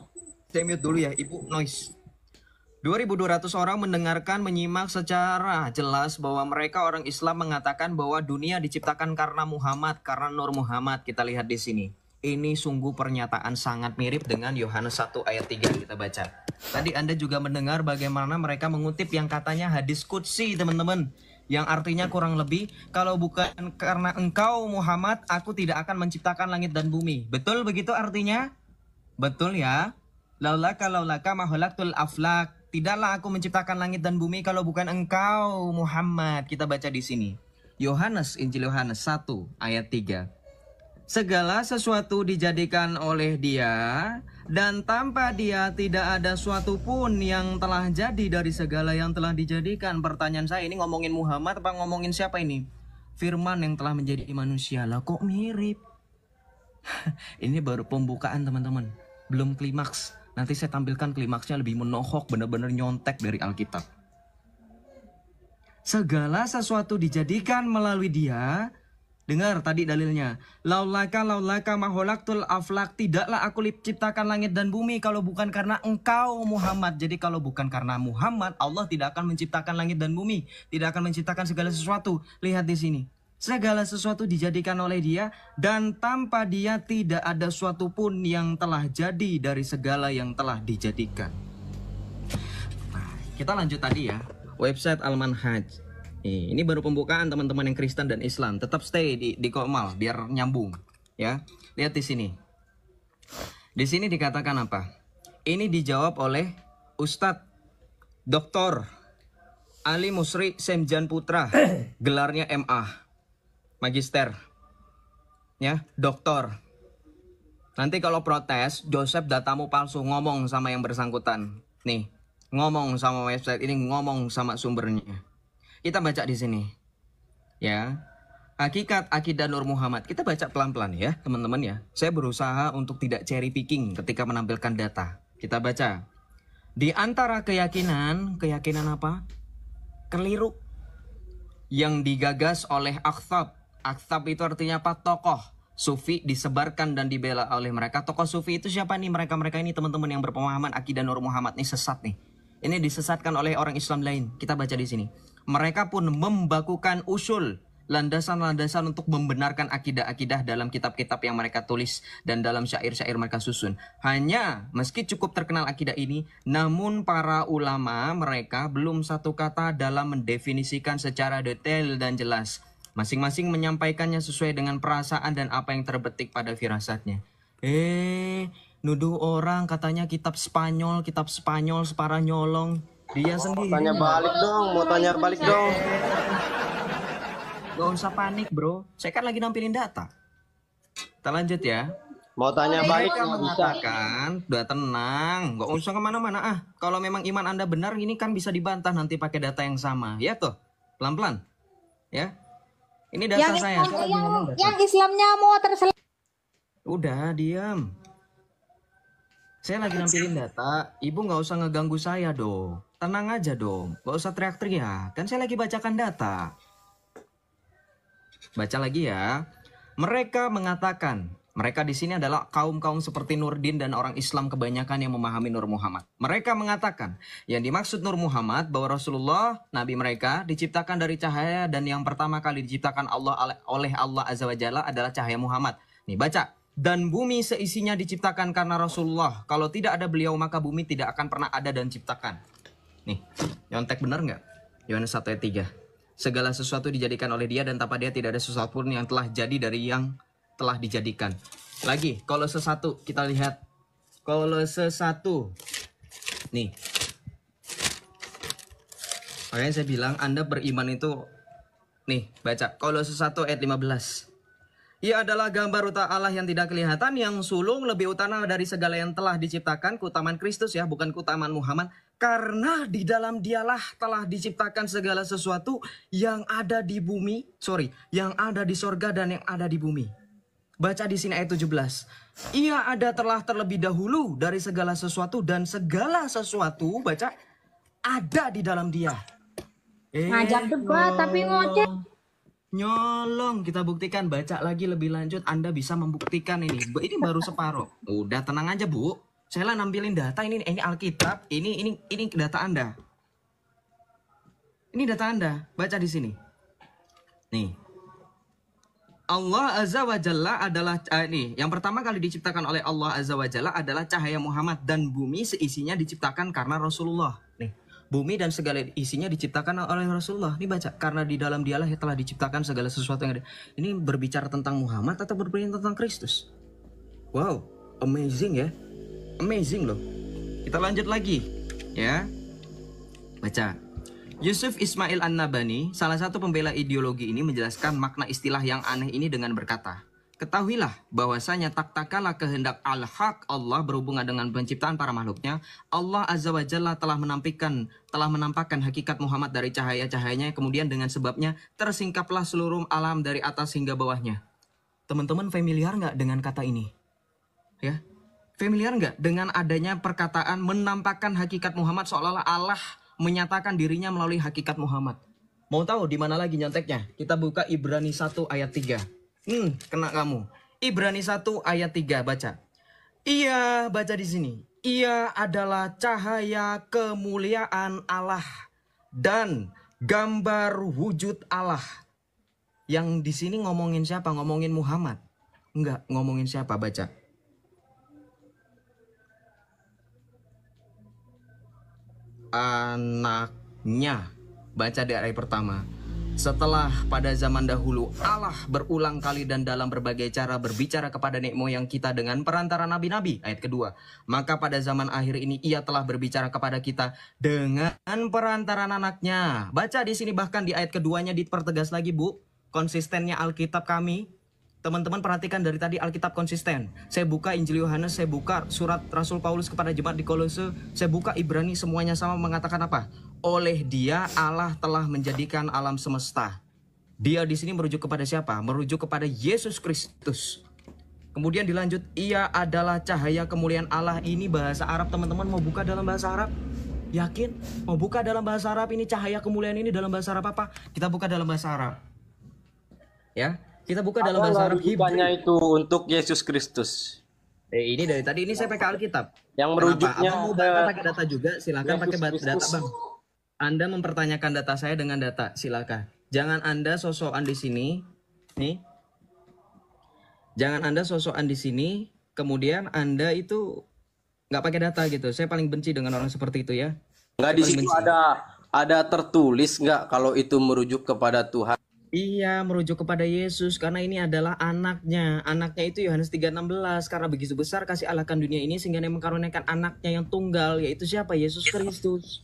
Saya mute dulu ya, Ibu noise. 2.200 orang mendengarkan, menyimak secara jelas bahwa mereka orang Islam mengatakan bahwa dunia diciptakan karena Muhammad, karena Nur Muhammad. Kita lihat di sini. Ini sungguh pernyataan sangat mirip dengan Yohanes 1 ayat 3 kita baca. Tadi Anda juga mendengar bagaimana mereka mengutip yang katanya hadis qudsi, teman-teman. Yang artinya kurang lebih, kalau bukan karena engkau Muhammad, aku tidak akan menciptakan langit dan bumi. Betul begitu artinya? Betul ya? Laulaka ma khalaqtul aflak. Tidaklah aku menciptakan langit dan bumi kalau bukan engkau Muhammad. Kita baca di sini. Injil Yohanes 1 ayat 3. Segala sesuatu dijadikan oleh Dia, dan tanpa Dia tidak ada suatu pun yang telah jadi dari segala yang telah dijadikan. Pertanyaan saya, ini ngomongin Muhammad apa ngomongin siapa ini? Firman yang telah menjadi manusia. Lah kok mirip? Ini baru pembukaan, teman-teman. Belum klimaks. Nanti saya tampilkan klimaksnya lebih menohok, benar-benar nyontek dari Alkitab. Segala sesuatu dijadikan melalui Dia. Dengar tadi dalilnya. Laulaka ma khalaqtul aflak. Tidaklah aku ciptakan langit dan bumi kalau bukan karena engkau Muhammad. Jadi kalau bukan karena Muhammad, Allah tidak akan menciptakan langit dan bumi. Tidak akan menciptakan segala sesuatu. Lihat di sini. Segala sesuatu dijadikan oleh Dia, dan tanpa Dia tidak ada suatu pun yang telah jadi dari segala yang telah dijadikan. Nah, kita lanjut tadi ya. Website Al-Manhaj. Ini baru pembukaan, teman-teman yang Kristen dan Islam. Tetap stay di Komal biar nyambung ya. Lihat di sini. Di sini dikatakan apa? Ini dijawab oleh Ustadz Dr. Ali Musri Semjan Putra. Gelarnya MA. Magister. Ya, doktor. Nanti kalau protes, Joseph datamu palsu, ngomong sama yang bersangkutan. Nih, ngomong sama website ini, ngomong sama sumbernya. Kita baca di sini. Ya. Hakikat akidah Nur Muhammad. Kita baca pelan-pelan ya, teman-teman ya. Saya berusaha untuk tidak cherry picking ketika menampilkan data. Kita baca. Di antara keyakinan apa? Keliru. Yang digagas oleh Akhtab. Akhtab itu artinya apa? Tokoh Sufi disebarkan dan dibela oleh mereka. Tokoh Sufi itu siapa nih? Mereka-mereka ini teman-teman yang berpemahaman akidah Nur Muhammad. Ini sesat nih. Ini disesatkan oleh orang Islam lain. Kita baca di sini. Mereka pun membakukan usul, landasan-landasan untuk membenarkan akidah-akidah dalam kitab-kitab yang mereka tulis dan dalam syair-syair mereka susun. Hanya meski cukup terkenal akidah ini, namun para ulama mereka belum satu kata dalam mendefinisikan secara detail dan jelas. Masing-masing menyampaikannya sesuai dengan perasaan dan apa yang terbetik pada firasatnya. Nuduh orang katanya kitab Spanyol separa nyolong. Dia sendiri. Tanya balik dong, mau tanya balik dong. Gak usah panik bro, saya kan lagi nampilin data. Kita lanjut ya. Mau tanya balik Mereka bisa. mengatakan, udah tenang, gak usah kemana-mana. Kalau memang iman Anda benar, ini kan bisa dibantah nanti pakai data yang sama. Ya tuh, pelan-pelan. Ya. Ini data saya. Yang Islamnya mau terselesaikan. Udah, diam. Saya lagi nampilin data, ibu nggak usah ngeganggu saya dong. Tenang aja dong, nggak usah teriak-teriak. Kan saya lagi bacakan data. Baca lagi ya. Mereka mengatakan, mereka di sini adalah kaum-kaum seperti Nurdin dan orang Islam kebanyakan yang memahami Nur Muhammad. Mereka mengatakan, yang dimaksud Nur Muhammad bahwa Rasulullah, Nabi mereka, diciptakan dari cahaya dan yang pertama kali diciptakan oleh Allah Azza wa Jalla adalah cahaya Muhammad. Nih baca. Dan bumi seisinya diciptakan karena Rasulullah. Kalau tidak ada beliau maka bumi tidak akan pernah ada dan diciptakan. Nih, nyontek benar nggak? Yohanes 1 ayat 3. Segala sesuatu dijadikan oleh Dia dan tanpa Dia tidak ada sesuatu pun yang telah jadi dari yang telah dijadikan. Lagi, Kolose 1 kita lihat. Kolose 1. Nih. Makanya saya bilang Anda beriman itu, nih baca Kolose 1 ayat 15. Ia adalah gambar utama Allah yang tidak kelihatan, yang sulung lebih utama dari segala yang telah diciptakan, keutamaan Kristus ya, bukan keutamaan Muhammad. Karena di dalam Dialah telah diciptakan segala sesuatu yang ada di bumi, yang ada di sorga dan yang ada di bumi. Baca di sini ayat 17. Ia ada telah terlebih dahulu dari segala sesuatu dan segala sesuatu, baca, ada di dalam Dia. Ngajak debat tapi ngoceh. Nyolong, kita buktikan. Baca lagi lebih lanjut, Anda bisa membuktikan ini. Ini baru separuh. Udah tenang aja Bu, saya lah nampilin data ini Alkitab, ini data Anda. Ini data Anda, baca di sini. Nih. Allah Azza wa Jalla adalah nih, yang pertama kali diciptakan oleh Allah Azza wa Jalla adalah cahaya Muhammad, dan bumi seisinya diciptakan karena Rasulullah. Nih, bumi dan segala isinya diciptakan oleh Rasulullah. Nih baca, karena di dalam dialah telah diciptakan segala sesuatu yang ada. Ini berbicara tentang Muhammad atau berbicara tentang Kristus? Wow, amazing ya. Amazing loh. Kita lanjut lagi ya. Baca. Yusuf Ismail An-Nabhani, salah satu pembela ideologi ini, menjelaskan makna istilah yang aneh ini dengan berkata, ketahuilah bahwasanya tak kala kehendak al-haq Allah berhubungan dengan penciptaan para makhluknya, Allah Azza wa Jalla telah menampakkan hakikat Muhammad dari cahaya-cahayanya, kemudian dengan sebabnya tersingkaplah seluruh alam dari atas hingga bawahnya. Teman-teman familiar nggak dengan kata ini? Ya, familiar nggak dengan adanya perkataan menampakkan hakikat Muhammad, seolah-olah Allah menyatakan dirinya melalui hakikat Muhammad. Mau tahu di mana lagi nyonteknya? Kita buka Ibrani 1 ayat 3. Kena kamu. Ibrani 1 ayat 3, baca. Ia, baca di sini. Ia adalah cahaya kemuliaan Allah dan gambar wujud Allah. Yang di sini ngomongin siapa? Ngomongin Muhammad. Enggak, ngomongin siapa? Baca. Anaknya. Baca di ayat pertama. Setelah pada zaman dahulu Allah berulang kali dan dalam berbagai cara berbicara kepada nenek moyang kita dengan perantara nabi-nabi. Ayat kedua. Maka pada zaman akhir ini ia telah berbicara kepada kita dengan perantara anaknya. Baca di sini, bahkan di ayat keduanya dipertegas lagi, Bu. Konsistennya Alkitab kami. Teman-teman perhatikan dari tadi Alkitab konsisten. Saya buka Injil Yohanes, saya buka surat Rasul Paulus kepada jemaat di Kolose, saya buka Ibrani, semuanya sama mengatakan apa? Oleh Dia Allah telah menjadikan alam semesta. Dia di sini merujuk kepada siapa? Merujuk kepada Yesus Kristus. Kemudian dilanjut, ia adalah cahaya kemuliaan Allah. Ini bahasa Arab, teman-teman mau buka dalam bahasa Arab? Yakin? Mau buka dalam bahasa Arab ini, cahaya kemuliaan ini dalam bahasa Arab apa? Kita buka dalam bahasa Arab. Ya. Kita buka dalam bahasa Arab Hebrew. Itu untuk Yesus Kristus. Ini dari tadi ini saya pakai Alkitab. Yang merujuknya mau pakai data juga, silakan pakai data, Bang. Anda mempertanyakan data saya dengan data, silakan. Jangan Anda sosokan di sini, nih. Jangan Anda sosokan di sini, kemudian Anda itu nggak pakai data gitu. Saya paling benci dengan orang seperti itu ya. Nggak, di situ ada tertulis nggak kalau itu merujuk kepada Tuhan? Iya, merujuk kepada Yesus karena ini adalah anaknya. Anaknya itu Yohanes 3:16, karena begitu besar kasih Allah akan dunia ini sehingga Dia mengkaruniakan anaknya yang tunggal, yaitu siapa? Yesus Kristus.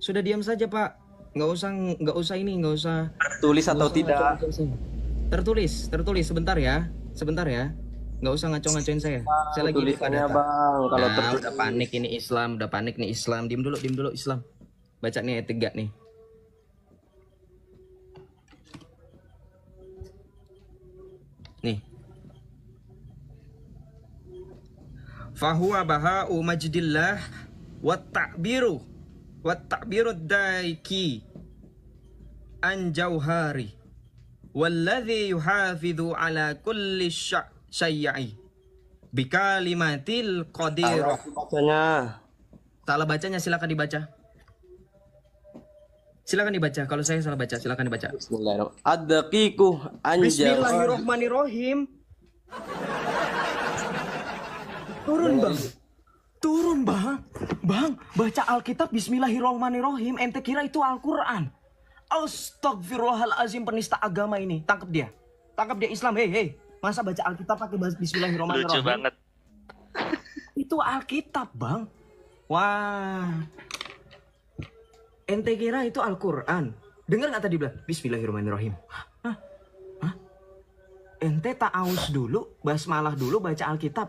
Sudah diam saja, Pak. Nggak usah tulis atau tidak. Tertulis sebentar ya. Nggak usah ngaco-ngacoin saya. Saya lagi buka data. Bang, kalau udah panik ini Islam, Diam dulu Islam. Baca nih ayat 3 nih. Nih. Fahuwa baha'u majdillah wa ta'biru daiki an jauhari walladhi yuhafidhu ala kulli syai'i bikalimatil qadir. Salah bacanya silakan dibaca. Kalau saya salah baca, silakan dibaca. Bismillahirrahmanirrahim. Ad-daqiqu anjal. Bismillahirrahmanirrahim. Turun, Bang. Bang, baca Alkitab Bismillahirrahmanirrahim. Ente kira itu Al-Qur'an. Astagfirullahalazim, penista agama ini. Tangkap dia Islam. Hei. Masa baca Alkitab pakai Bismillahirrahmanirrahim? Lucu banget. Itu Alkitab, Bang. Wah. Ente kira itu Al-Quran. Dengar nggak tadi bilang Bismillahirrahmanirrahim? Hah? Ente ta'awuz dulu, basmalah dulu, baca Alkitab.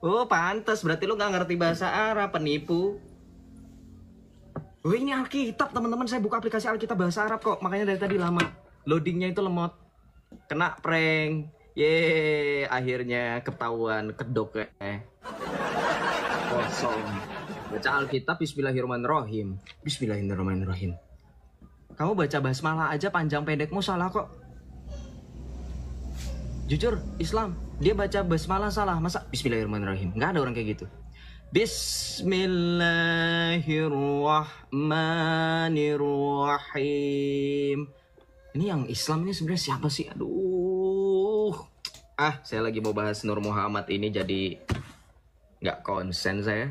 Oh, pantas. Berarti lu nggak ngerti bahasa Arab, penipu. Oh, ini Alkitab, teman-teman. Saya buka aplikasi Alkitab bahasa Arab kok. Makanya dari tadi lama. Loadingnya itu lemot. Kena prank. Akhirnya ketahuan, kedok kosong. Baca Alkitab Bismillahirrahmanirrahim. Kamu baca basmalah aja panjang pendekmu salah kok. Jujur, Islam, dia baca basmalah salah. Masa Bismillahirrahmanirrahim? Nggak ada orang kayak gitu. Bismillahirrahmanirrahim. Ini yang Islam ini sebenarnya siapa sih? Aduh. Saya lagi mau bahas Nur Muhammad ini jadi nggak konsen saya.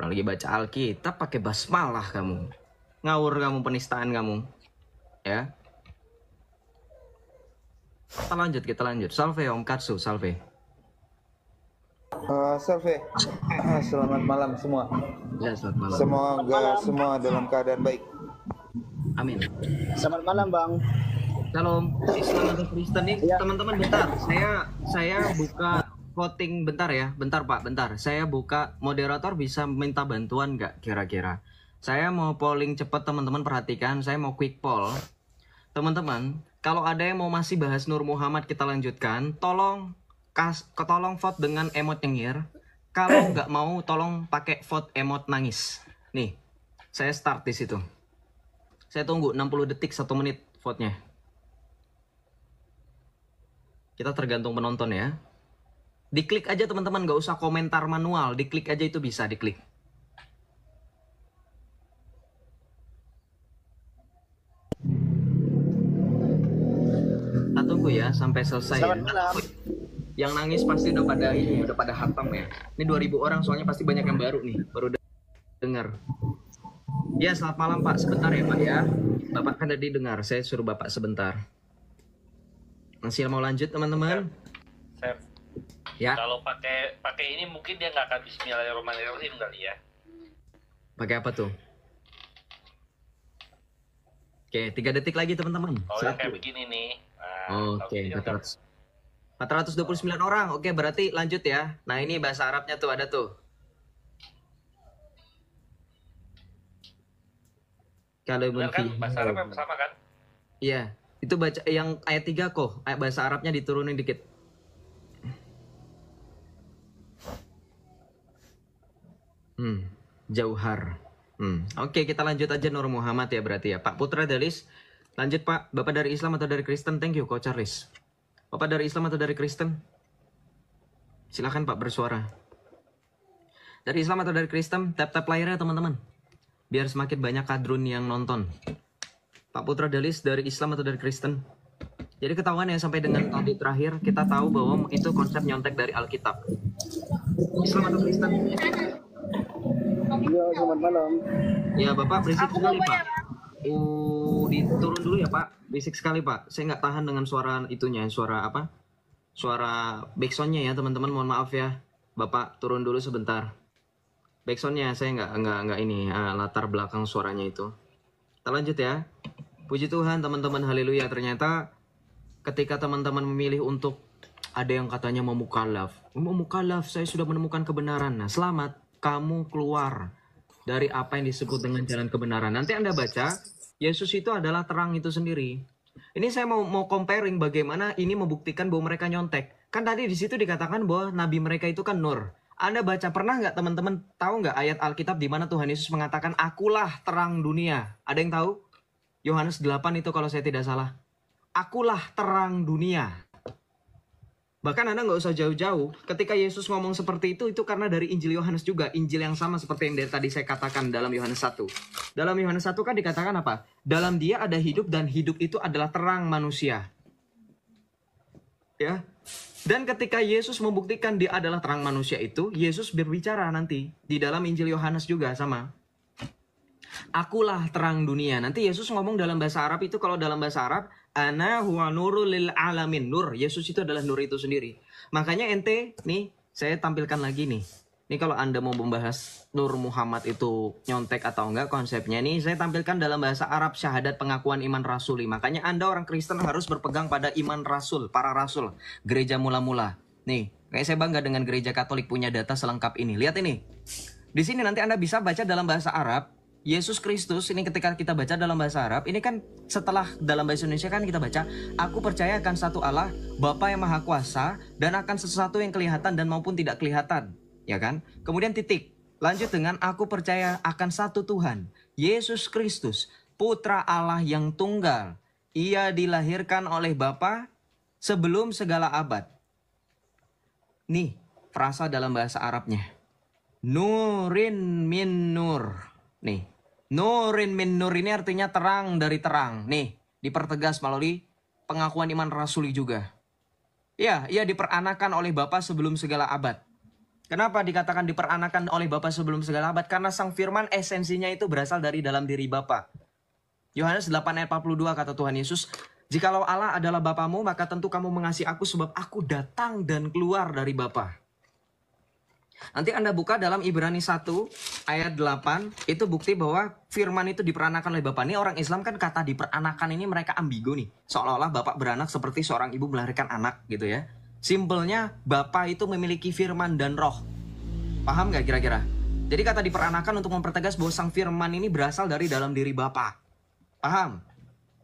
Orang lagi baca Alkitab pakai basmalah kamu. Ngawur kamu, penistaan kamu. Ya. Kita lanjut. Salve Om Katsu, salve. Salve. Selamat malam semua. Ya, selamat malam. Semoga semua dalam keadaan baik. Amin. Selamat malam Bang. Shalom. Islam atau Kristen nih, teman-teman bentar. Saya buka voting bentar ya. Bentar Pak, bentar. Saya buka, moderator bisa minta bantuan nggak kira-kira? Saya mau polling cepat, teman-teman perhatikan. Saya mau quick poll. Teman-teman, kalau ada yang mau masih bahas Nur Muhammad kita lanjutkan, tolong vote dengan emot nyengir. Kalau nggak mau, tolong pakai vote emot nangis. Nih, saya start di situ. Saya tunggu 60 detik 1 menit vote-nya. Kita tergantung penonton ya. Diklik aja teman-teman, nggak usah komentar manual. Diklik aja itu bisa, diklik. Kita tunggu ya sampai selesai. Selamat malam. Yang nangis pasti udah pada hatam ya. Ini 2000 orang soalnya pasti banyak yang baru nih, baru dengar. Ya, selamat malam Pak. Sebentar ya Pak ya. Bapak kan tadi dengar, saya suruh Bapak sebentar. Masih mau lanjut teman-teman? Chef. Ya. Kalau pakai ini mungkin dia nggak akan Bismillahirrahmanirrahim kali ya. Pakai apa tuh? Oke, 3 detik lagi teman-teman. Oh, yang kayak begini nih. Nah, Oke, 429 orang. Oke, berarti lanjut ya. Nah, ini bahasa Arabnya tuh ada tuh. Kalau benar kan bahasa Arab yang sama kan? Iya, itu baca yang ayat 3 kok. Ayat bahasa Arabnya diturunin dikit. Jauhar. Oke, kita lanjut aja Nur Muhammad ya berarti ya. Pak Putra Dalis, lanjut Pak. Bapak dari Islam atau dari Kristen? Thank you, Coach Charles. Bapak dari Islam atau dari Kristen? Silakan Pak bersuara. Dari Islam atau dari Kristen? Tap-tap layarnya teman-teman. Biar semakin banyak kadrun yang nonton. Pak Putra Dalis dari Islam atau dari Kristen? Jadi ketahuan ya sampai dengan tadi terakhir kita tahu bahwa itu konsep nyontek dari Alkitab. Islam atau Kristen? Iya, selamat malam. Ya Bapak berisik sekali Pak. Diturun dulu ya Pak. Berisik sekali Pak. Saya nggak tahan dengan suara itunya. Suara apa? Suara backsoundnya ya teman-teman. Mohon maaf ya. Bapak turun dulu sebentar. Backsoundnya saya nggak ini latar belakang suaranya itu. Kita lanjut ya. Puji Tuhan teman-teman, haleluya. Ternyata ketika teman-teman memilih untuk ada yang katanya mau mukallaf, saya sudah menemukan kebenaran. Nah, selamat, kamu keluar dari apa yang disebut dengan jalan kebenaran. Nanti Anda baca, Yesus itu adalah terang itu sendiri. Ini saya mau comparing bagaimana ini membuktikan bahwa mereka nyontek. Kan tadi di situ dikatakan bahwa nabi mereka itu kan nur. Anda baca pernah nggak teman-teman tahu nggak ayat Alkitab di mana Tuhan Yesus mengatakan akulah terang dunia? Ada yang tahu? Yohanes 8 itu kalau saya tidak salah. Akulah terang dunia. Bahkan Anda nggak usah jauh-jauh. Ketika Yesus ngomong seperti itu karena dari Injil Yohanes juga. Injil yang sama seperti yang dari tadi saya katakan dalam Yohanes 1. Dalam Yohanes 1 kan dikatakan apa? Dalam dia ada hidup dan hidup itu adalah terang manusia. Ya. Dan ketika Yesus membuktikan dia adalah terang manusia itu, Yesus berbicara nanti di dalam Injil Yohanes juga sama. Akulah terang dunia. Nanti Yesus ngomong dalam bahasa Arab itu, kalau dalam bahasa Arab, ana huwa nurul lil alamin. Nur, Yesus itu adalah nur itu sendiri. Makanya ente, nih, saya tampilkan lagi nih. Ini kalau Anda mau membahas Nur Muhammad itu nyontek atau enggak konsepnya nih, saya tampilkan dalam bahasa Arab syahadat pengakuan iman rasuli. Makanya Anda orang Kristen harus berpegang pada iman rasul, para rasul, gereja mula-mula. Nih, kayak saya bangga dengan gereja Katolik punya data selengkap ini. Lihat ini. Di sini nanti Anda bisa baca dalam bahasa Arab, Yesus Kristus ini ketika kita baca dalam bahasa Arab, ini kan setelah dalam bahasa Indonesia kan kita baca, aku percaya akan satu Allah, Bapa yang Maha Kuasa, dan akan sesuatu yang kelihatan dan maupun tidak kelihatan. Ya kan? Kemudian titik. Lanjut dengan aku percaya akan satu Tuhan, Yesus Kristus, Putra Allah yang tunggal. Ia dilahirkan oleh Bapa sebelum segala abad. Nih, frasa dalam bahasa Arabnya. Nurin min nur. Nih, nurin min nur ini artinya terang dari terang. Nih, dipertegas melalui pengakuan iman rasuli juga. Ya, ia diperanakan oleh Bapa sebelum segala abad. Kenapa dikatakan diperanakan oleh Bapa sebelum segala abad? Karena Sang Firman esensinya itu berasal dari dalam diri Bapa. Yohanes 8 ayat 42 kata Tuhan Yesus, "Jikalau Allah adalah Bapamu, maka tentu kamu mengasihi aku sebab aku datang dan keluar dari Bapa." Nanti Anda buka dalam Ibrani 1 ayat 8, itu bukti bahwa firman itu diperanakan oleh Bapa. Ini orang Islam kan kata diperanakan ini mereka ambigu nih. Seolah-olah Bapak beranak seperti seorang ibu melahirkan anak gitu ya. Simpelnya Bapa itu memiliki firman dan roh. Paham gak kira-kira? Jadi kata diperanakan untuk mempertegas bahwa Sang Firman ini berasal dari dalam diri Bapa. Paham?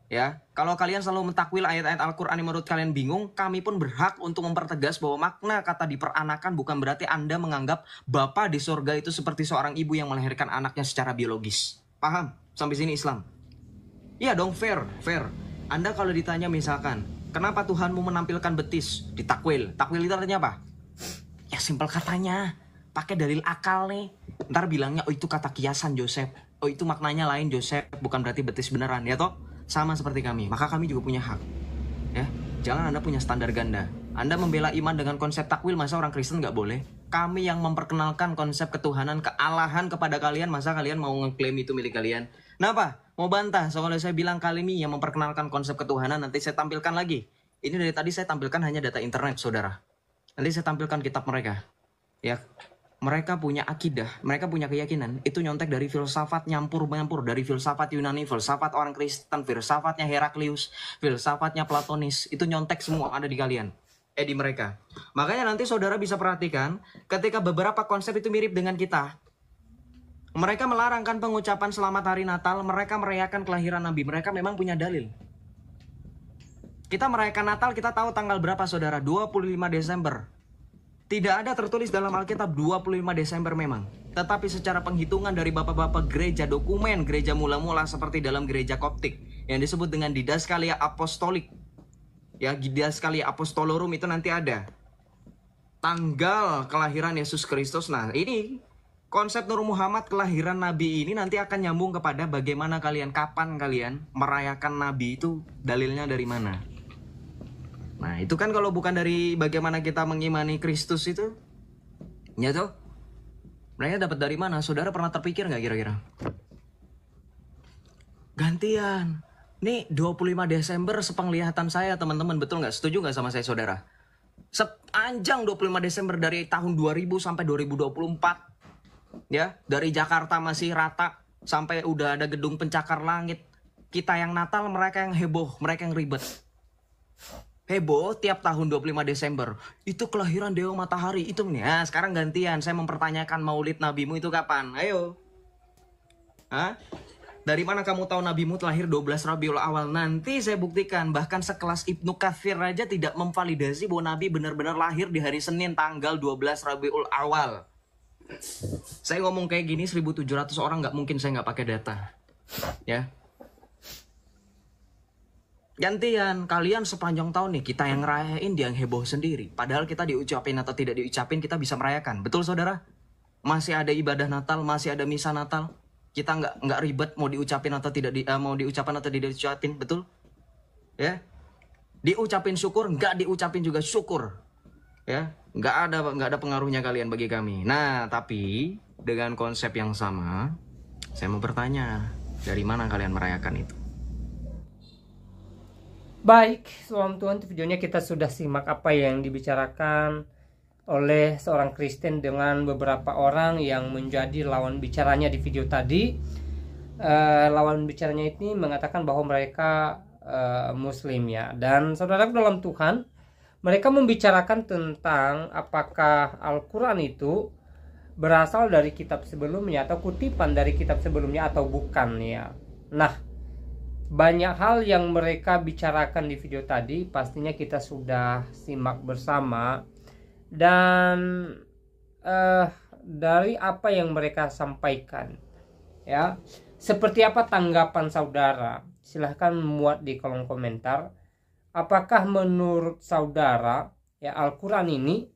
Ya, kalau kalian selalu mentakwil ayat-ayat Al-Quran yang menurut kalian bingung, kami pun berhak untuk mempertegas bahwa makna kata diperanakan bukan berarti Anda menganggap Bapa di surga itu seperti seorang ibu yang melahirkan anaknya secara biologis. Paham? Sampai sini Islam? Iya dong, fair. Anda kalau ditanya misalkan, kenapa Tuhanmu menampilkan betis? Ditakwil. Takwil itu artinya apa? Ya simpel katanya. Pakai dalil akal nih. Ntar bilangnya, oh itu kata kiasan Joseph. Oh itu maknanya lain Joseph. Bukan berarti betis beneran. Ya toh? Sama seperti kami. Maka kami juga punya hak. Ya, jangan Anda punya standar ganda. Anda membela iman dengan konsep takwil, masa orang Kristen nggak boleh? Kami yang memperkenalkan konsep ketuhanan, kealahan kepada kalian, masa kalian mau ngeklaim itu milik kalian? Kenapa? Mau bantah? Soalnya saya bilang kami yang memperkenalkan konsep ketuhanan, nanti saya tampilkan lagi. Ini dari tadi saya tampilkan hanya data internet, saudara. Nanti saya tampilkan kitab mereka. Ya, mereka punya akidah, mereka punya keyakinan. Itu nyontek dari filsafat nyampur dari filsafat Yunani, filsafat orang Kristen, filsafatnya Heraklius, filsafatnya Platonis. Itu nyontek semua ada di kalian. Di mereka. Makanya nanti saudara bisa perhatikan ketika beberapa konsep itu mirip dengan kita. Mereka melarangkan pengucapan selamat hari Natal, mereka merayakan kelahiran Nabi. Mereka memang punya dalil. Kita merayakan Natal, kita tahu tanggal berapa saudara? 25 Desember. Tidak ada tertulis dalam Alkitab 25 Desember memang. Tetapi secara penghitungan dari bapak-bapak gereja, dokumen gereja mula-mula seperti dalam gereja Koptik yang disebut dengan Didaskalia Apostolik. Ya, Didaskalia Apostolorum itu nanti ada tanggal kelahiran Yesus Kristus. Nah, ini konsep Nur Muhammad kelahiran Nabi ini nanti akan nyambung kepada bagaimana kalian, kapan kalian merayakan Nabi itu, dalilnya dari mana. Nah, itu kan kalau bukan dari bagaimana kita mengimani Kristus itu. Ya toh? Mereka dapat dari mana? Saudara pernah terpikir nggak kira-kira? Gantian. Nih 25 Desember sepenglihatan saya teman-teman, betul nggak? Setuju nggak sama saya saudara? Sepanjang 25 Desember dari tahun 2000 sampai 2024. Ya, dari Jakarta masih rata sampai udah ada gedung pencakar langit. Kita yang Natal, mereka yang heboh, mereka yang ribet. Heboh tiap tahun 25 Desember. Itu kelahiran Dewa Matahari. Itu nih. Nah, sekarang gantian. Saya mempertanyakan maulid nabimu itu kapan? Ayo. Hah? Dari mana kamu tahu nabimu terlahir 12 Rabiul Awal? Nanti saya buktikan. Bahkan sekelas Ibnu Katsir aja tidak memvalidasi bahwa Nabi benar-benar lahir di hari Senin tanggal 12 Rabiul Awal. Saya ngomong kayak gini 1.700 orang nggak mungkin saya nggak pakai data. Ya. Gantian, kalian sepanjang tahun nih kita yang ngerayain, dia yang heboh sendiri. Padahal kita diucapin atau tidak diucapin kita bisa merayakan. Betul saudara? Masih ada ibadah Natal, masih ada misa Natal. Kita nggak ribet mau diucapin atau tidak mau diucapin atau tidak diucapin, betul? Ya, diucapin syukur, nggak diucapin juga syukur. Ya, nggak ada pengaruhnya kalian bagi kami. Nah, tapi dengan konsep yang sama, saya mau bertanya, dari mana kalian merayakan itu? Baik, salam Tuhan, videonya kita sudah simak apa yang dibicarakan oleh seorang Kristen dengan beberapa orang yang menjadi lawan bicaranya di video tadi. Lawan bicaranya ini mengatakan bahwa mereka Muslim ya. Dan saudara dalam Tuhan, mereka membicarakan tentang apakah Al-Quran itu berasal dari kitab sebelumnya atau kutipan dari kitab sebelumnya atau bukan ya. Nah, banyak hal yang mereka bicarakan di video tadi pastinya kita sudah simak bersama. Dan dari apa yang mereka sampaikan ya, seperti apa tanggapan saudara? Silahkan muat di kolom komentar. Apakah menurut saudara ya Al-Quran ini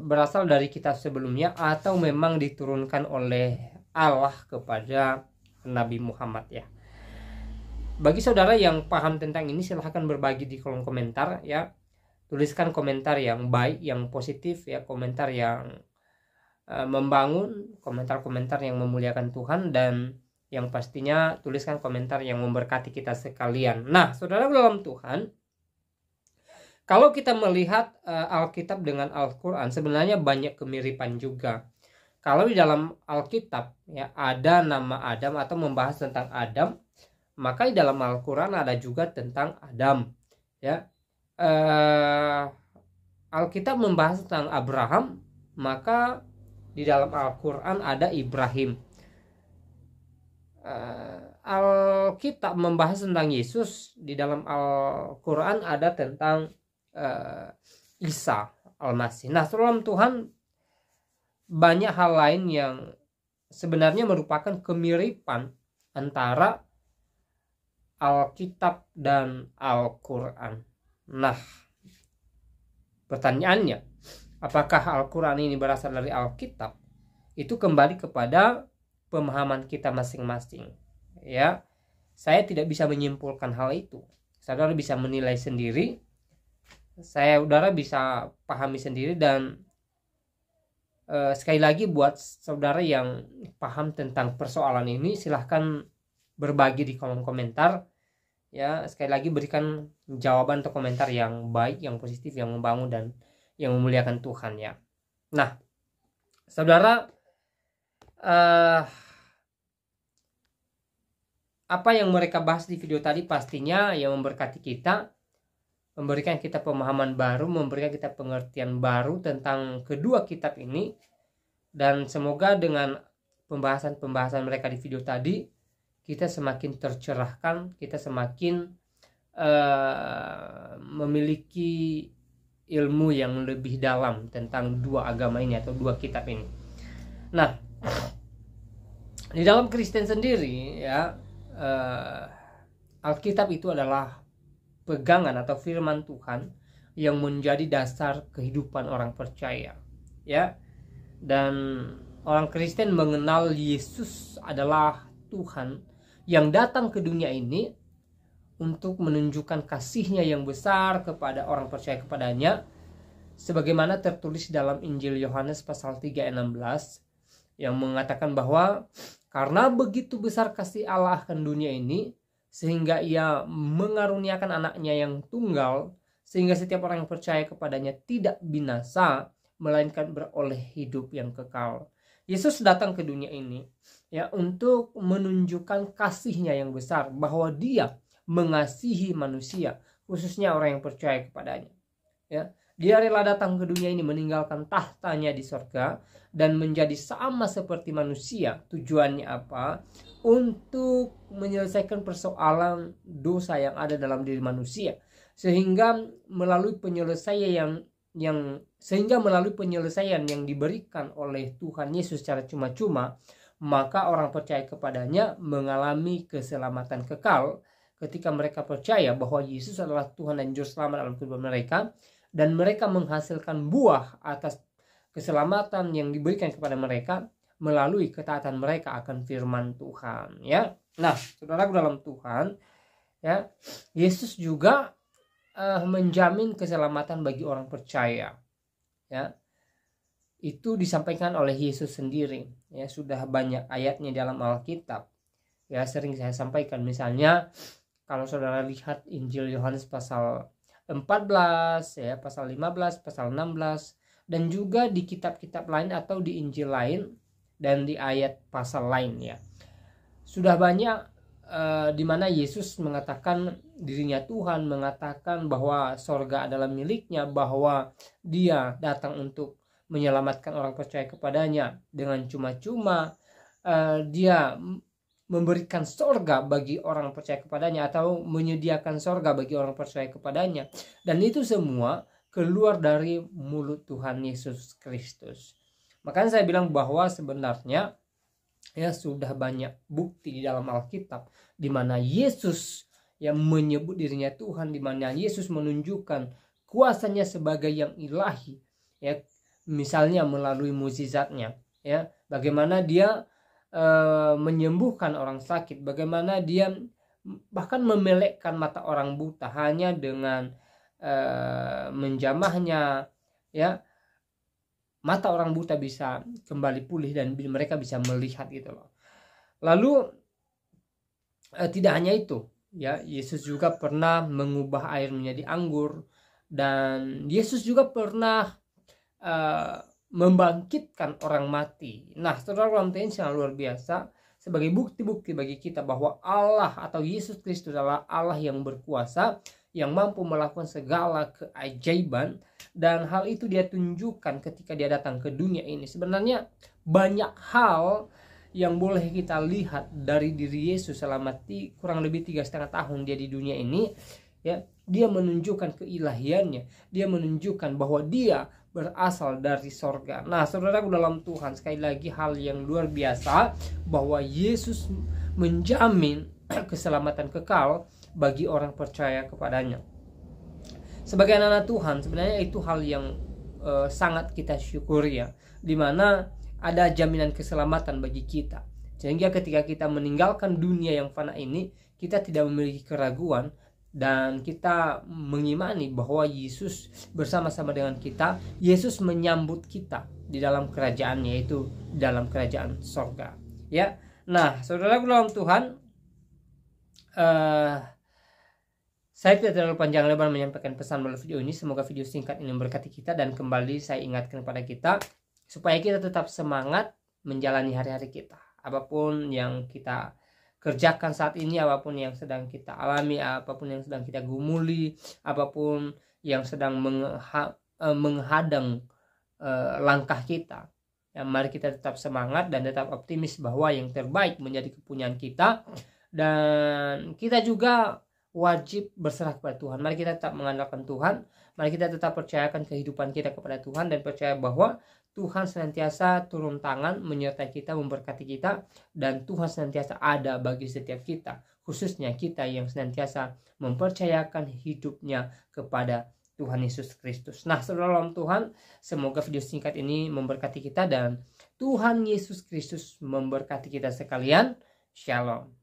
berasal dari kitab sebelumnya atau memang diturunkan oleh Allah kepada Nabi Muhammad ya? bagi saudara yang paham tentang ini, silahkan berbagi di kolom komentar ya. Tuliskan komentar yang baik, yang positif ya, komentar yang membangun, komentar-komentar yang memuliakan Tuhan, dan yang pastinya tuliskan komentar yang memberkati kita sekalian. Nah, saudara dalam Tuhan, kalau kita melihat Alkitab dengan Al-Quran, sebenarnya banyak kemiripan juga. Kalau di dalam Alkitab ya ada nama Adam atau membahas tentang Adam, maka di dalam Al-Quran ada juga tentang Adam ya. Alkitab membahas tentang Abraham, maka di dalam Al-Quran ada Ibrahim. Alkitab membahas tentang Yesus, di dalam Al-Quran ada tentang Isa Al-Masih. Nah, dalam Tuhan banyak hal lain yang sebenarnya merupakan kemiripan antara Alkitab dan Al-Quran. Nah, pertanyaannya, apakah Al-Quran ini berasal dari Alkitab? Itu kembali kepada pemahaman kita masing-masing. Ya, saya tidak bisa menyimpulkan hal itu. Saudara bisa menilai sendiri. Saudara bisa pahami sendiri, dan sekali lagi buat saudara yang paham tentang persoalan ini, silahkan berbagi di kolom komentar ya. Sekali lagi berikan jawaban atau komentar yang baik, yang positif, yang membangun dan yang memuliakan Tuhan ya. Nah, saudara, apa yang mereka bahas di video tadi pastinya yang memberkati kita, memberikan kita pemahaman baru, memberikan kita pengertian baru tentang kedua kitab ini. Dan semoga dengan pembahasan-pembahasan mereka di video tadi, kita semakin tercerahkan, kita semakin memiliki ilmu yang lebih dalam tentang dua agama ini atau dua kitab ini. Nah, di dalam Kristen sendiri ya, Alkitab itu adalah pegangan atau firman Tuhan yang menjadi dasar kehidupan orang percaya ya. Dan orang Kristen mengenal Yesus adalah Tuhan yang datang ke dunia ini untuk menunjukkan kasih-Nya yang besar kepada orang percaya kepadanya, sebagaimana tertulis dalam Injil Yohanes pasal 3 ayat 16 yang mengatakan bahwa karena begitu besar kasih Allah akan dunia ini, sehingga ia mengaruniakan anaknya yang tunggal, sehingga setiap orang yang percaya kepadanya tidak binasa, melainkan beroleh hidup yang kekal. Yesus datang ke dunia ini ya untuk menunjukkan kasih-Nya yang besar, bahwa Dia mengasihi manusia, khususnya orang yang percaya kepadanya ya. Dia rela datang ke dunia ini, meninggalkan tahtanya di sorga dan menjadi sama seperti manusia. Tujuannya apa? Untuk menyelesaikan persoalan dosa yang ada dalam diri manusia, sehingga melalui penyelesaian yang diberikan oleh Tuhan Yesus secara cuma-cuma, maka orang percaya kepadanya mengalami keselamatan kekal ketika mereka percaya bahwa Yesus adalah Tuhan dan Juru Selamat dalam kehidupan mereka, dan mereka menghasilkan buah atas keselamatan yang diberikan kepada mereka melalui ketaatan mereka akan firman Tuhan ya. Nah, saudaraku dalam Tuhan ya, Yesus juga menjamin keselamatan bagi orang percaya ya. Itu disampaikan oleh Yesus sendiri ya. Sudah banyak ayatnya dalam Alkitab ya, sering saya sampaikan. Misalnya kalau saudara lihat Injil Yohanes pasal 14 ya, pasal 15, pasal 16, dan juga di kitab-kitab lain atau di Injil lain dan di ayat pasal lain ya. Sudah banyak di mana Yesus mengatakan dirinya Tuhan, mengatakan bahwa sorga adalah miliknya, bahwa Dia datang untuk menyelamatkan orang percaya kepadanya dengan cuma-cuma. Dia memberikan sorga bagi orang percaya kepadanya, atau menyediakan sorga bagi orang percaya kepadanya, dan itu semua keluar dari mulut Tuhan Yesus Kristus. Makanya saya bilang bahwa sebenarnya ya sudah banyak bukti di dalam Alkitab di mana Yesus yang menyebut dirinya Tuhan, di mana Yesus menunjukkan kuasanya sebagai yang ilahi ya, misalnya melalui mukjizatnya ya, bagaimana Dia menyembuhkan orang sakit, bagaimana Dia bahkan memelekkan mata orang buta hanya dengan menjamahnya, ya, mata orang buta bisa kembali pulih dan mereka bisa melihat gitu loh. Lalu tidak hanya itu, ya, Yesus juga pernah mengubah air menjadi anggur, dan Yesus juga pernah membangkitkan orang mati. Nah, saudara ini sangat luar biasa sebagai bukti-bukti bagi kita bahwa Allah atau Yesus Kristus adalah Allah yang berkuasa, yang mampu melakukan segala keajaiban, dan hal itu dia tunjukkan ketika dia datang ke dunia ini. Sebenarnya banyak hal yang boleh kita lihat dari diri Yesus selama kurang lebih 3,5 tahun dia di dunia ini, ya. Dia menunjukkan keilahiannya, dia menunjukkan bahwa dia berasal dari sorga. Nah, saudaraku dalam Tuhan, sekali lagi hal yang luar biasa bahwa Yesus menjamin keselamatan kekal bagi orang percaya kepadanya. Sebagai anak Tuhan, sebenarnya itu hal yang sangat kita syukuri, ya, dimana ada jaminan keselamatan bagi kita, sehingga ketika kita meninggalkan dunia yang fana ini, kita tidak memiliki keraguan dan kita mengimani bahwa Yesus bersama-sama dengan kita. Yesus menyambut kita di dalam kerajaannya, yaitu dalam kerajaan sorga, ya. Nah, saudaraku dalam Tuhan, saya tidak terlalu panjang lebar menyampaikan pesan melalui video ini. Semoga video singkat ini memberkati kita, dan kembali saya ingatkan kepada kita supaya kita tetap semangat menjalani hari-hari kita. Apapun yang kita kerjakan saat ini, apapun yang sedang kita alami, apapun yang sedang kita gumuli, apapun yang sedang menghadang langkah kita, ya, mari kita tetap semangat dan tetap optimis bahwa yang terbaik menjadi kepunyaan kita, dan kita juga wajib berserah kepada Tuhan. Mari kita tetap mengandalkan Tuhan, mari kita tetap percayakan kehidupan kita kepada Tuhan, dan percaya bahwa Tuhan senantiasa turun tangan menyertai kita, memberkati kita, dan Tuhan senantiasa ada bagi setiap kita, khususnya kita yang senantiasa mempercayakan hidupnya kepada Tuhan Yesus Kristus. Nah, saudara dalam Tuhan, semoga video singkat ini memberkati kita, dan Tuhan Yesus Kristus memberkati kita sekalian. Shalom.